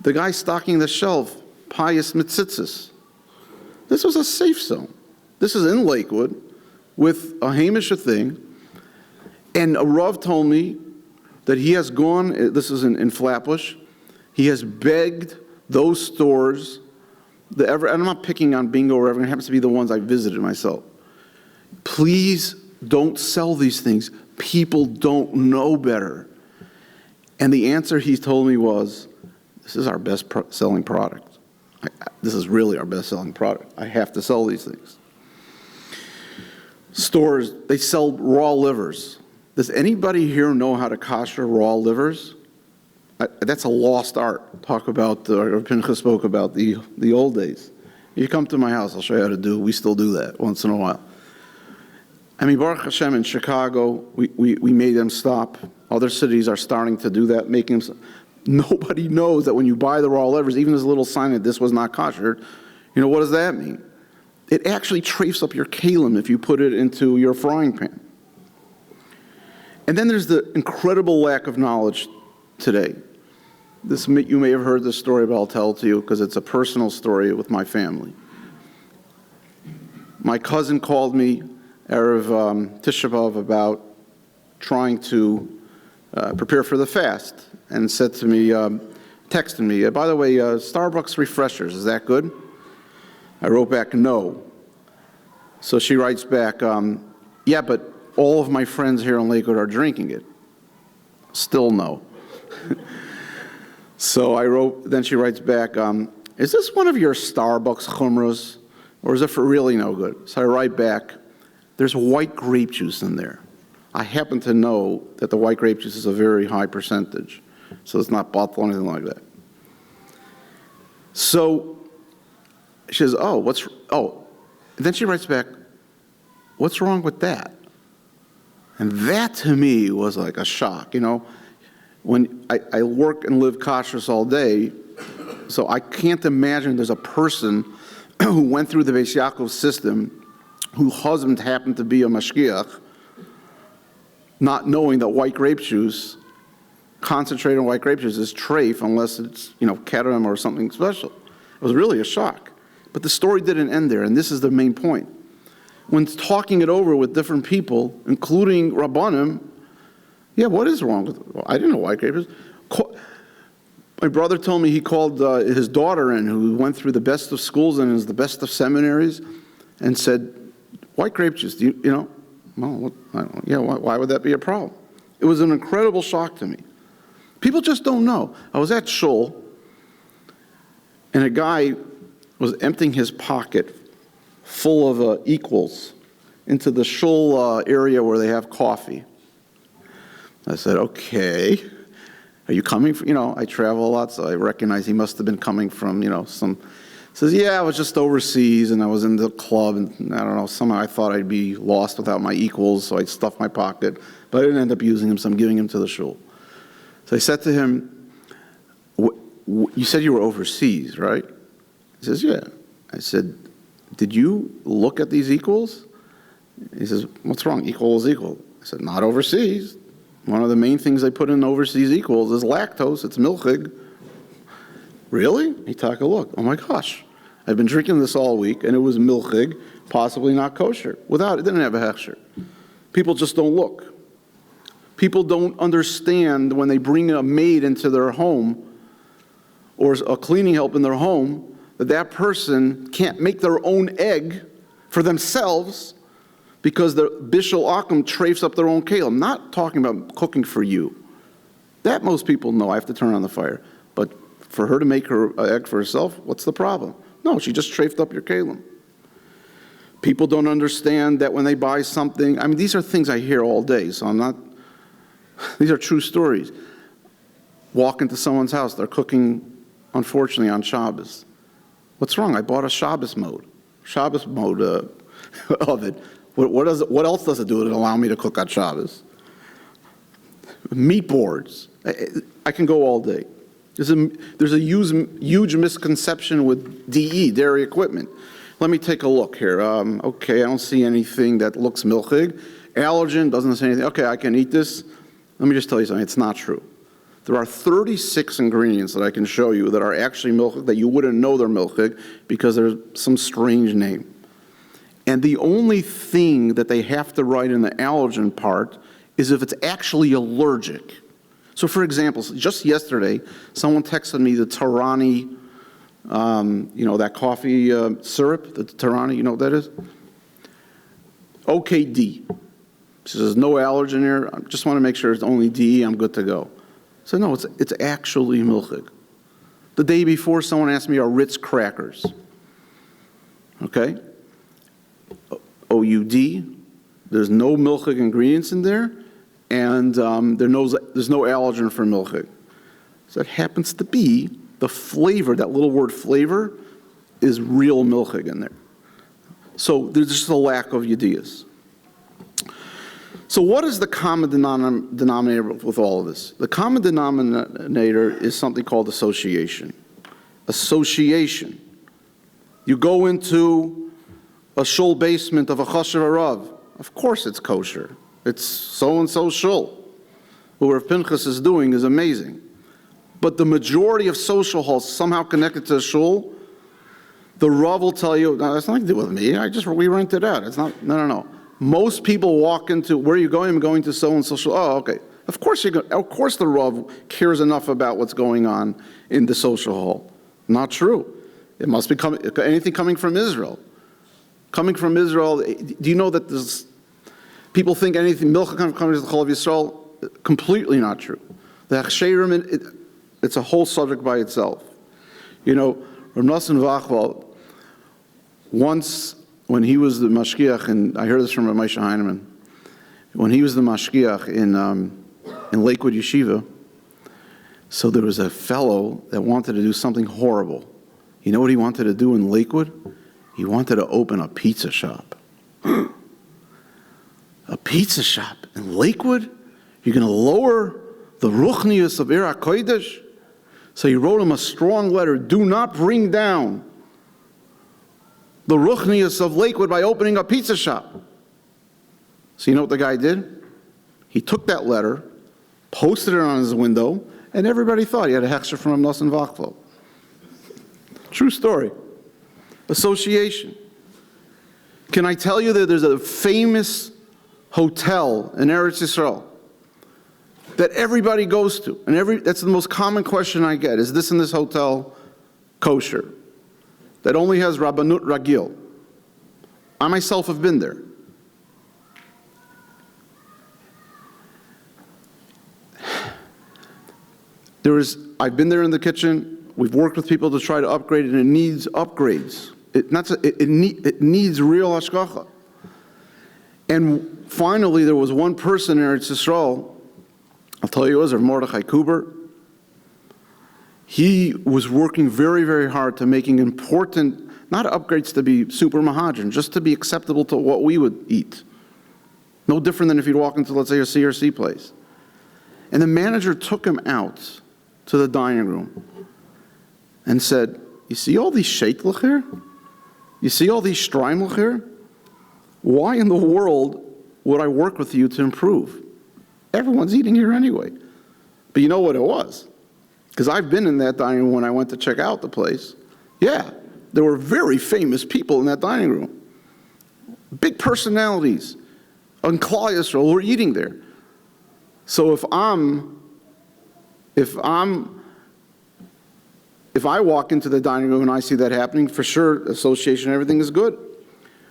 The guy stocking the shelf, Pius Mitzitzis. This was a safe zone. This is in Lakewood with a Hamish thing. And a Rav told me that he has gone, this is in Flatbush, he has begged those stores, and I'm not picking on bingo or whatever, it happens to be the ones I visited myself. Please don't sell these things. People don't know better. And the answer he told me was, this is our best selling product. This is really our best selling product. I have to sell these things. Stores, they sell raw livers. Does anybody here know how to kosher raw livers? That's a lost art. Talk about, Pinchas spoke about the old days. You come to my house, I'll show you how to do it. We still do that once in a while. I mean, Baruch Hashem, in Chicago, we made them stop. Other cities are starting to do that, making them. Nobody knows that when you buy the raw livers, even this little sign that this was not kosher, what does that mean? It actually trafes up your kalim if you put it into your frying pan. And then there's the incredible lack of knowledge today. You may have heard this story, but I'll tell it to you because it's a personal story with my family. My cousin called me Erev Tisha B'Av about trying to prepare for the fast and said to me, texted me, by the way, Starbucks refreshers, is that good? I wrote back, no. So she writes back, yeah, but all of my friends here in Lakewood are drinking it. Still no. So then she writes back, is this one of your Starbucks chumras, or is it for really no good? So I write back, there's white grape juice in there. I happen to know that the white grape juice is a very high percentage, so it's not bottled or anything like that. So she says, and then she writes back, what's wrong with that? And that to me was like a shock, When I work and live Kashrus all day, so I can't imagine there's a person who went through the Beis Yaakov system, whose husband happened to be a mashgiach, not knowing that white grape juice, concentrated white grape juice, is treif unless it's, kedem or something special. It was really a shock. But the story didn't end there, and this is the main point. When talking it over with different people, including Rabbanim, yeah, what is wrong with it? Well, I didn't know white grape juice. My brother told me he called his daughter in, who went through the best of schools and is the best of seminaries, and said, white grape juice, why would that be a problem? It was an incredible shock to me. People just don't know. I was at Shul, and a guy was emptying his pocket full of equals into the Shul area where they have coffee. I said, okay, are you coming from, I travel a lot, so I recognize he must have been coming from, some. Says, yeah, I was just overseas, and I was in the club, and I don't know, somehow I thought I'd be lost without my equals, so I stuffed my pocket, but I didn't end up using them, so I'm giving them to the shul. So I said to him, you said you were overseas, right? He says, yeah. I said, did you look at these equals? He says, what's wrong? Equal is equal. I said, not overseas. One of the main things they put in overseas equals is lactose, it's milchig. Really? He took a look. Oh my gosh. I've been drinking this all week, and it was milchig, possibly not kosher. It didn't have a hechsher. People just don't look. People don't understand when they bring a maid into their home or a cleaning help in their home that that person can't make their own egg for themselves because the bishul akum trafes up their own kale. I'm not talking about cooking for you. That most people know. I have to turn on the fire. But for her to make her egg for herself, what's the problem? No, she just trafed up your kalim. People don't understand that when they buy something, I mean, these are things I hear all day, so I'm not, these are true stories. Walk into someone's house, they're cooking, unfortunately, on Shabbos. What's wrong? I bought a Shabbos mode of it. What else does it do to allow me to cook on Shabbos? Meat boards. I can go all day. There's a huge misconception with DE, dairy equipment. Let me take a look here. Okay, I don't see anything that looks milchig. Allergen doesn't say anything. Okay, I can eat this. Let me just tell you something. It's not true. There are 36 ingredients that I can show you that are actually milchig that you wouldn't know they're milchig because there's some strange name. And the only thing that they have to write in the allergen part is if it's actually allergic. So, for example, just yesterday, someone texted me the Tarani, that coffee syrup, the Tarani, you know what that is? OKD. She says, no allergen here. I just want to make sure it's only D. I'm good to go. So, no, it's actually milchig. The day before, someone asked me, are Ritz crackers? Okay? OUD. There's no milchig ingredients in there. And there's no allergen for milchig. So it happens to be the flavor, that little word flavor, is real milchig in there. So there's just a lack of yedias. So what is the common denominator with all of this? The common denominator is something called association. Association. You go into a shul basement of a Kosher Rav. Of course it's kosher. It's so-and-so shul. What Rav Pinchas is doing is amazing. But the majority of social halls somehow connected to a shul, the Rav will tell you, no, that's nothing to do with me. We rent it out. It's not, no. Most people walk into, where are you going? I'm going to so-and-so shul. Oh, okay. Of course the Rav cares enough about what's going on in the social hall. Not true. It must be anything coming from Israel. Coming from Israel, do you know that there's people think anything milchig comes from the Chol of Yisrael? Completely not true. The Hechsherim, it's a whole subject by itself. You know, Rav Nosson Vachval, once when he was the mashgiach, and I heard this from Rav Moshe Heinemann, when he was the mashgiach in Lakewood Yeshiva, so there was a fellow that wanted to do something horrible. You know what he wanted to do in Lakewood? He wanted to open a pizza shop. A pizza shop in Lakewood? You're going to lower the ruchnius of Ir HaKodesh? So he wrote him a strong letter. Do not bring down the ruchnius of Lakewood by opening a pizza shop. So you know what the guy did? He took that letter, posted it on his window, and everybody thought he had a hechsher from Rav Nosson Vachval. True story. Association. Can I tell you that there's a famous hotel in Eretz Yisrael that everybody goes to, and that's the most common question I get, is this in this hotel kosher? That only has Rabbanut Ragil. I myself have been there. I've been there in the kitchen, we've worked with people to try to upgrade it, and it needs upgrades. It needs real hashgacha. And finally, there was one person in Eretz Yisrael, I'll tell you, it was Rav Mordechai Kuber. He was working very, very hard to making important, not upgrades to be super mahadran, just to be acceptable to what we would eat. No different than if you'd walk into, let's say, a CRC place. And the manager took him out to the dining room and said, you see all these sheitlach here? You see all these streimlach here? Why in the world would I work with you to improve? Everyone's eating here anyway. But you know what it was? Because I've been in that dining room when I went to check out the place. Yeah, there were very famous people in that dining room. Big personalities on Klal Yisrael were eating there. So if I walk into the dining room and I see that happening, for sure, association, everything is good.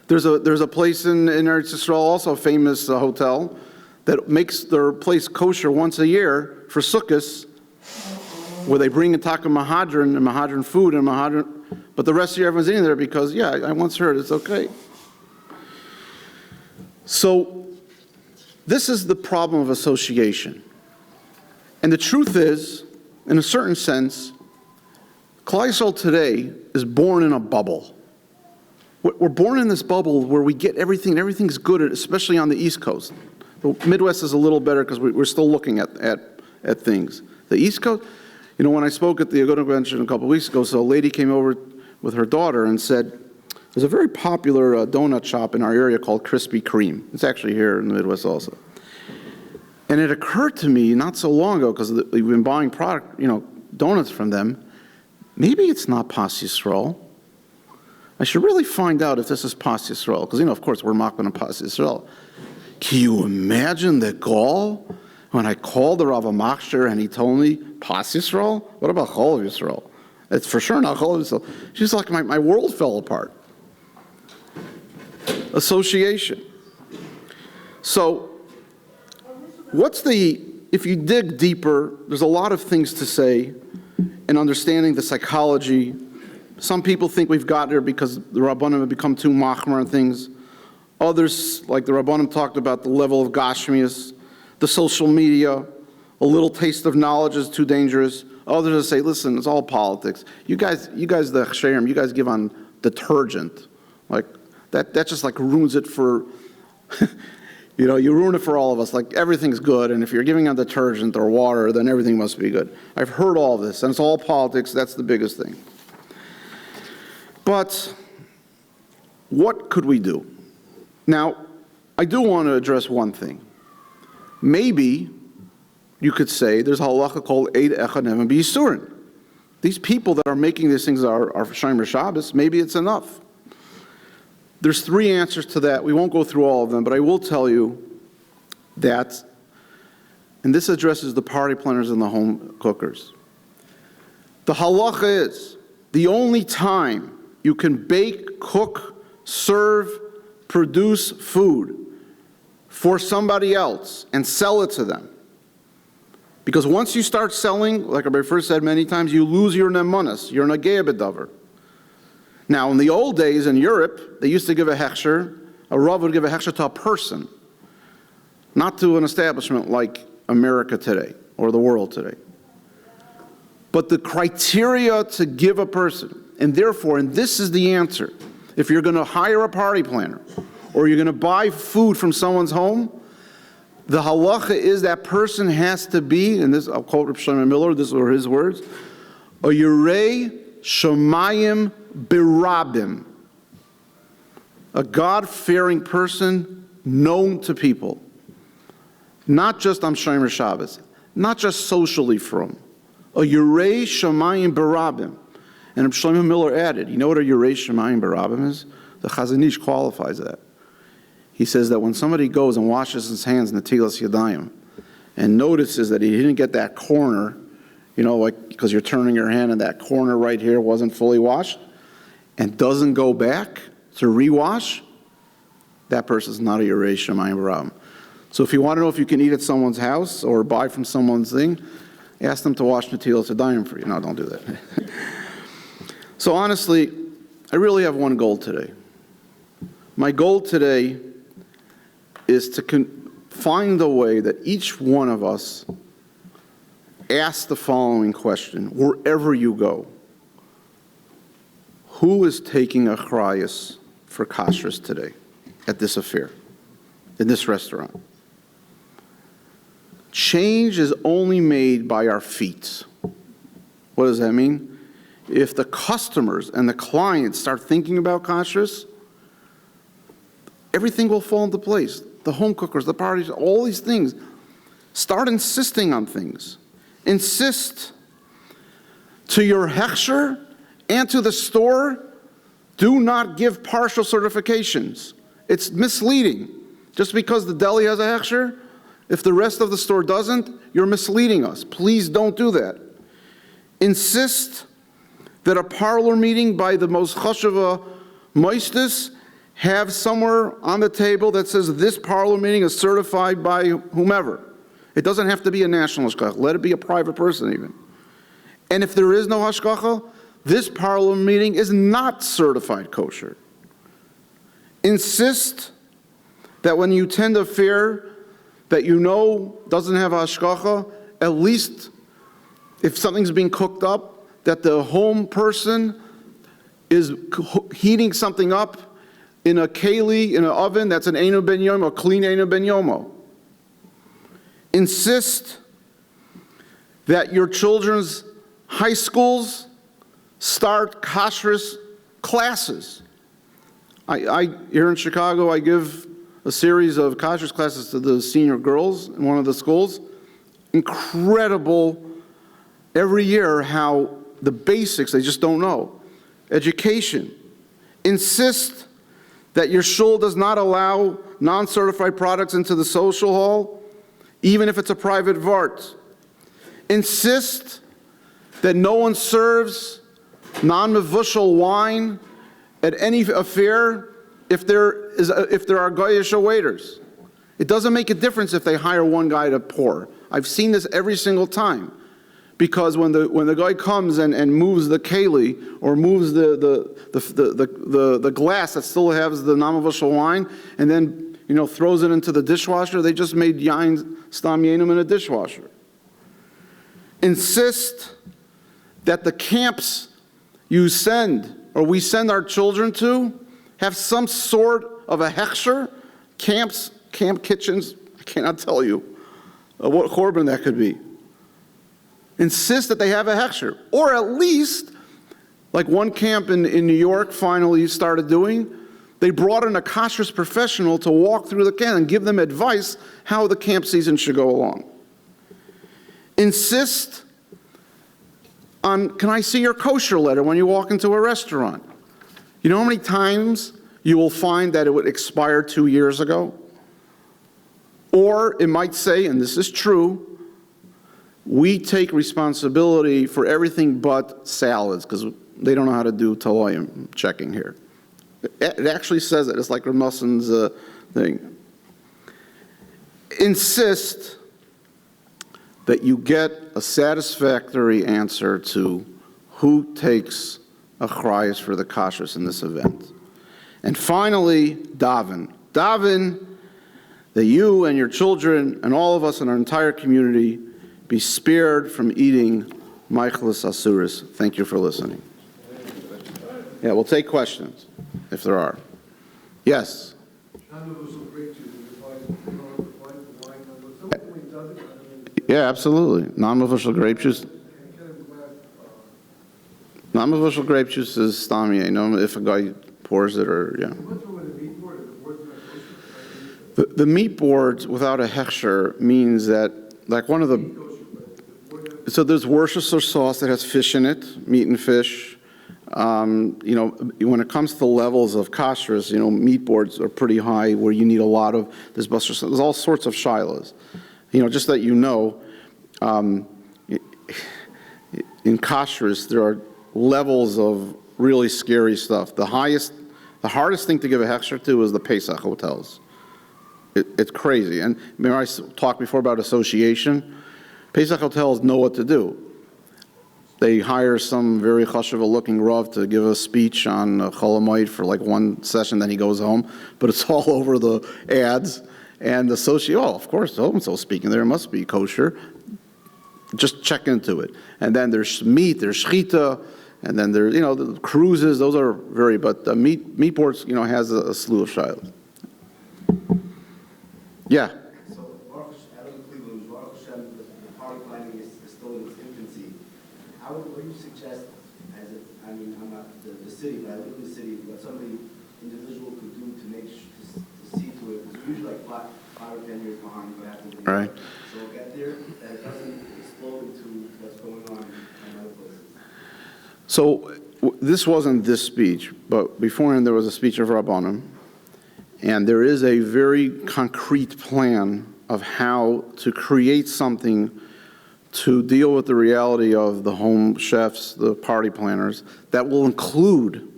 There's a place in Eretz Yisrael, also a famous hotel, that makes their place kosher once a year for Sukkot, where they bring a taka mahadran and mahadran food and mahadran, but the rest of the year everyone's eating there because, yeah, I once heard it's okay. So this is the problem of association. And the truth is, in a certain sense, Klal Yisrael today is born in a bubble. We're born in this bubble where we get everything, and everything's good, especially on the East Coast. The Midwest is a little better because we're still looking at things. The East Coast, you know, when I spoke at the Agudah convention a couple of weeks ago, so a lady came over with her daughter and said, there's a very popular donut shop in our area called Krispy Kreme. It's actually here in the Midwest also. And it occurred to me not so long ago, because we've been buying donuts from them, maybe it's not Pas Yisrael. I should really find out if this is Pas Yisrael, because, of course, we're mocking on Pas Yisrael. Can you imagine the gall when I called the Rav Machsher and he told me, Pas Yisrael? What about Chol Yisrael? It's for sure not Chol Yisrael. She's like, my world fell apart. Association. So, if you dig deeper, there's a lot of things to say in understanding the psychology. Some people think we've got there because the Rabbanim have become too machmer on things. Others, like the Rabbanim, talked about the level of gashmias, the social media, a little taste of knowledge is too dangerous. Others say, listen, it's all politics. You guys, the Chsherim, you guys give on detergent. Like, that just like ruins it for, you ruin it for all of us. Like, everything's good, and if you're giving on detergent or water, then everything must be good. I've heard all this, and it's all politics. That's the biggest thing. But what could we do? Now, I do want to address one thing. Maybe you could say there's a halacha called Eid Echad Neven B'Yisurin. These people that are making these things are Shomer Shabbos. Maybe it's enough. There's 3 answers to that. We won't go through all of them, but I will tell you that, and this addresses the party planners and the home cookers. The halacha is the only time you can bake, cook, serve, produce food for somebody else and sell it to them. Because once you start selling, like Rabbi first said many times, you lose your nemanas, your nagea b'davar. Now, in the old days in Europe, they used to give a hechsher, a rav would give a hechsher to a person, not to an establishment like America today or the world today. But the criteria to give a person, and therefore, and this is the answer, if you're going to hire a party planner or you're going to buy food from someone's home, the halacha is that person has to be, and this, I'll quote Reb Shlomo Miller, these were his words, a yirei shamayim birabim, a God-fearing person known to people, not just on Shomer Shabbos, not just socially from, a yirei shamayim birabim. And Reb Shlomo Miller added, you know what a yirei shamayim birabim is? The Chazon Ish qualifies that. He says that when somebody goes and washes his hands in the Netilas Yadayim and notices that he didn't get that corner, like because you're turning your hand and that corner right here wasn't fully washed, and doesn't go back to rewash, that person's not a Yirei Shamayim Barabim. So if you want to know if you can eat at someone's house or buy from someone's thing, ask them to wash Netilas Yadayim for you. No, don't do that. So honestly, I really have one goal today. My goal today is to find a way that each one of us asks the following question, wherever you go. Who is taking a chrayas for Kashrus today at this affair, in this restaurant? Change is only made by our feet. What does that mean? If the customers and the clients start thinking about Kashrus, everything will fall into place. The home cookers, the parties, all these things. Start insisting on things. Insist to your hechsher and to the store, do not give partial certifications. It's misleading. Just because the deli has a hechsher, if the rest of the store doesn't, you're misleading us. Please don't do that. Insist that a parlor meeting by the most chashuva moistus have somewhere on the table that says this parlor meeting is certified by whomever. It doesn't have to be a national hashgacha. Let it be a private person even. And if there is no hashgacha, this parlor meeting is not certified kosher. Insist that when you attend a fair that you know doesn't have hashgacha, at least if something's being cooked up, that the home person is heating something up in a keli, in an oven that's an eino ben yomo, a clean eino ben yomo. Insist that your children's high schools start Kashrus classes. Here in Chicago, I give a series of Kashrus classes to the senior girls in one of the schools. Incredible every year how the basics, they just don't know. Education. Insist that your shul does not allow non-certified products into the social hall, even if it's a private vart. Insist that no one serves non-mevushal wine at any affair if there are goyish waiters. It doesn't make a difference if they hire one guy to pour. I've seen this every single time. Because when the guy comes and moves the keli or moves the glass that still has the non-mevushal wine and then throws it into the dishwasher, they just made yain stam yenim in a dishwasher. Insist that the camps you send or we send our children to have some sort of a hechsher. Camp kitchens, I cannot tell you what korban that could be. Insist that they have a hechsher. Or at least, like one camp in New York finally started doing, they brought in a Kashrus professional to walk through the camp and give them advice how the camp season should go along. Insist on, can I see your kosher letter when you walk into a restaurant? You know how many times you will find that it would expire 2 years ago? Or it might say, and this is true, we take responsibility for everything but salads because they don't know how to do taloyim checking here. It actually says it. It's like Ramussen's thing. Insist that you get a satisfactory answer to who takes achrayus for the kashrus in this event. And finally, daven. Daven that you and your children and all of us in our entire community be spared from eating Meichelis Asuris. Thank you for listening. Yeah, we'll take questions, if there are. Yes? Yeah, absolutely. Non-mevushal grape juice. Non-mevushal grape juice is stam yenim if a guy pours it or, yeah. The meat board without a hechsher means that, like one of the, so there's Worcestershire sauce that has fish in it, meat and fish. When it comes to levels of kashrus, meat boards are pretty high where you need a lot of, there's all sorts of shilas. Just that in kashrus, there are levels of really scary stuff. The hardest thing to give a hechsher to is the Pesach hotels. It's crazy. And remember I talked before about association? Pesach hotels know what to do. They hire some very chashuva-looking rav to give a speech on Cholamoid for like one session, then he goes home. But it's all over the ads. And the of course, so-and-so speaking there, must be kosher. Just check into it. And then there's meat, there's shchita, and then there's, the cruises, those are but the meat boards, has a slew of shilas. Yeah. So, I live in Cleveland, Baruch Hashem, the party planning is still in its infancy. What do you suggest, I'm not the city, but I live in the city, what somebody individual could do to see to it? Because we're usually like 5 or 10 years behind what happens. Right. So we'll get there, that it doesn't explode into what's going on in other places. So this wasn't this speech, but beforehand there was a speech of Rabbanim, and there is a very concrete plan of how to create something to deal with the reality of the home chefs, the party planners, that will include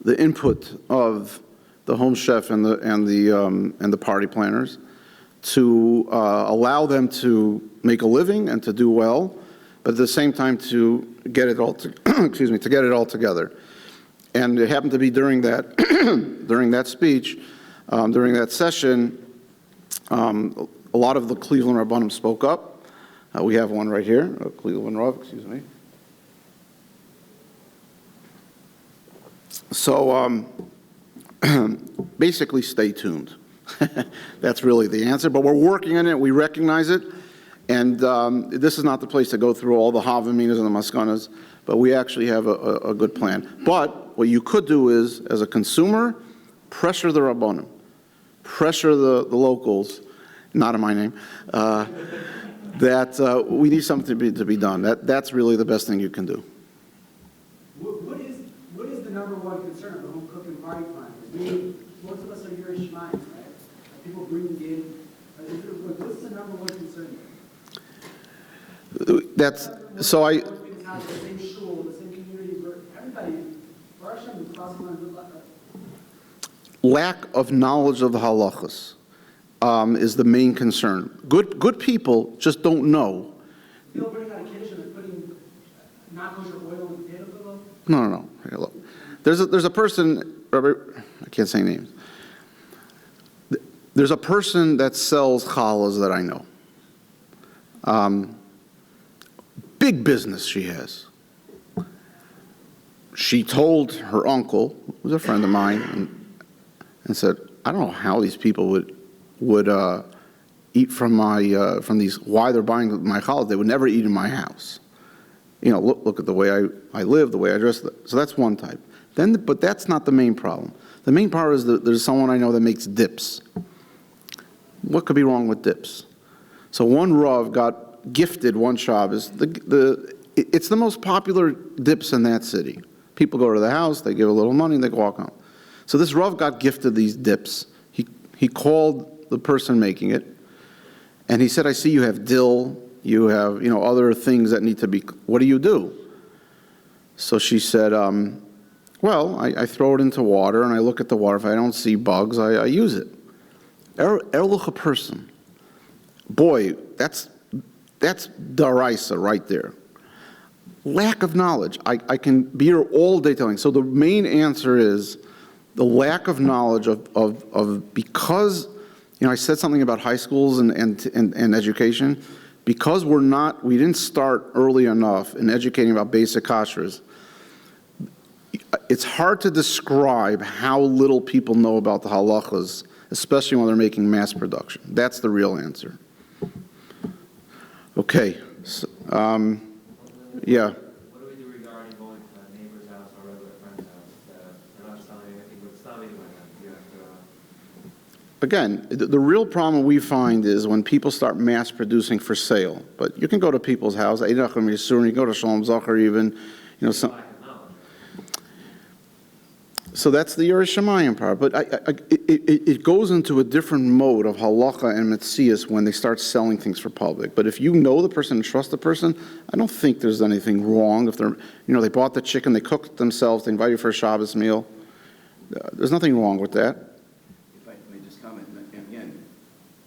the input of the home chef and the party planners, to allow them to make a living and to do well, but at the same time to get it all to get it all together. And it happened to be during that during that speech, during that session, a lot of the Cleveland Rabbanim spoke up. We have one right here, a Cleveland Rav, excuse me. So basically, stay tuned. That's really the answer. But we're working on it. We recognize it. And this is not the place to go through all the Havaminas and the Maskanas, but we actually have a good plan. But what you could do is, as a consumer, pressure the Rabbanim, pressure the locals, not in my name, that we need something to be done. That's really the best thing you can do. What is the number one concern of the home cooking party planners? I mean, most of us are Yerei Shemayim, right? People bringing in. What's the number one concern? That's so I. The same shul, the same community, where everybody, Baruch Hashem, is crossing on good luck. Lack of knowledge of the halachas is the main concern. Good people just don't know. People bring out a kiddush and they're putting not kosher oil in potato pillow. No. Here, look. There's a person, Rabbi, I can't say names. There's a person that sells challahs that I know. Big business she has. She told her uncle, who was a friend of mine, and said, I don't know how these people would eat from these, why they're buying my challahs. They would never eat in my house. You know, look at the way I live, the way I dress. So that's one type. But that's not the main problem. The main problem is that there's someone I know that makes dips. What could be wrong with dips? So one Rav got gifted one Shabbos. It's the most popular dips in that city. People go to the house, they give a little money, and they walk home. So this Rav got gifted these dips. He called the person making it, and he said, I see you have dill, you have other things that need to be, what do you do? So she said, well, I throw it into water, and I look at the water. If I don't see bugs, I use it. Erlich a person. Boy, that's daraisa right there. Lack of knowledge. I can be here all day telling. So the main answer is the lack of knowledge of because, I said something about high schools and education. Because we didn't start early enough in educating about basic kashrus, it's hard to describe how little people know about the halachas, especially when they're making mass production. That's the real answer. Okay. So, yeah. What do we do regarding going to a neighbor's house or a regular friend's house? They're not selling anything, but it's not anyway. Again, the real problem we find is when people start mass producing for sale. But you can go to people's house, you go to Sholem Zachar even, some. So that's the Yerei Shemayim part. But it goes into a different mode of halacha and metzias when they start selling things for public. But if you know the person and trust the person, I don't think there's anything wrong. If they're, they bought the chicken, they cooked it themselves, they invite you for a Shabbos meal. There's nothing wrong with that. If I may just comment, and again,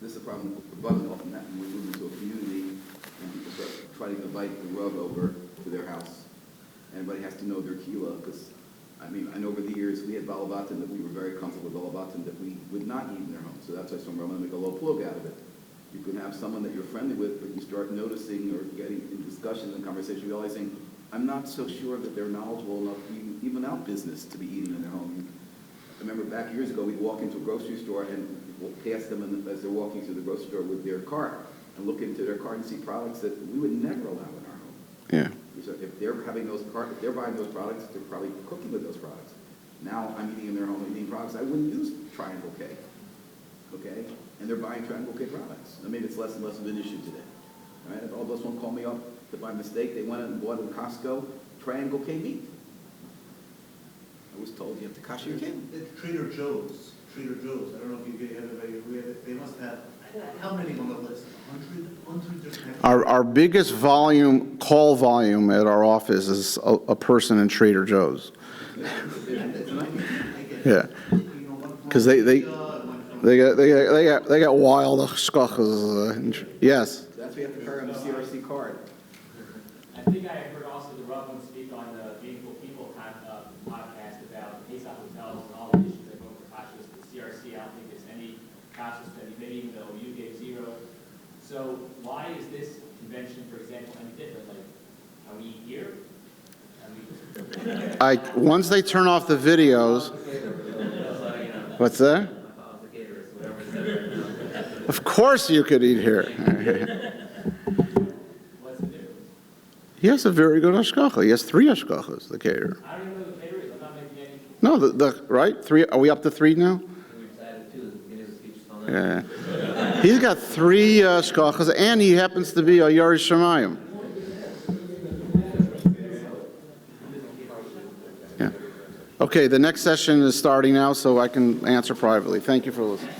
this is a problem with Rabbanim often that when we move into a community and people start trying to invite the Rav over to their house. Everybody has to know their kila, because I know over the years we had balavatim that we were very comfortable with balavatim that we would not eat in their home. So that's why some Rabbanim make a low plug out of it. You can have someone that you're friendly with, but you start noticing or getting in discussions and conversation, realizing I'm not so sure that they're knowledgeable enough, even out business, to be eating in their home. I remember back years ago, we'd walk into a grocery store and we'll pass them as they're walking through the grocery store with their cart and look into their cart and see products that we would never allow in our home. Yeah. So if they're having if they're buying those products, they're probably cooking with those products. Now I'm eating in their home, eating products I wouldn't use Triangle K. Okay? And they're buying Triangle K products. Now maybe it's less and less of an issue today. All right? If all of us won't call me up that by mistake they went and bought in Costco triangle K meat. I was told you have to kasher your kid. It's Trader Joe's. Trader Joe's. I don't know if you have it. They must have, how many on the list? 100 different. Our biggest volume, call volume at our office is a person in Trader Joe's. Yeah, because they got wild shkachas. Yes. That's why you have to carry on the CRC card. I think I heard also the Rabbi speak on the Meaningful People podcast about Pesach hotels and all the issues that go for Kashrus. The CRC, I don't think there's any Kashrus study, maybe even though you gave 0. So why is this convention, for example, any different? Like, are we here? Once they turn off the videos, what's that? Of course you could eat here. What's the difference? He has a very good hashkacha. He has 3 hashkachas, the caterer. I don't even know who the caterer is. I'm not making any. No, right? 3, are we up to 3 now? Yeah. He's got 3 hashkachas, and he happens to be a Yarish Shemayim. Yeah. Okay, the next session is starting now, so I can answer privately. Thank you for listening.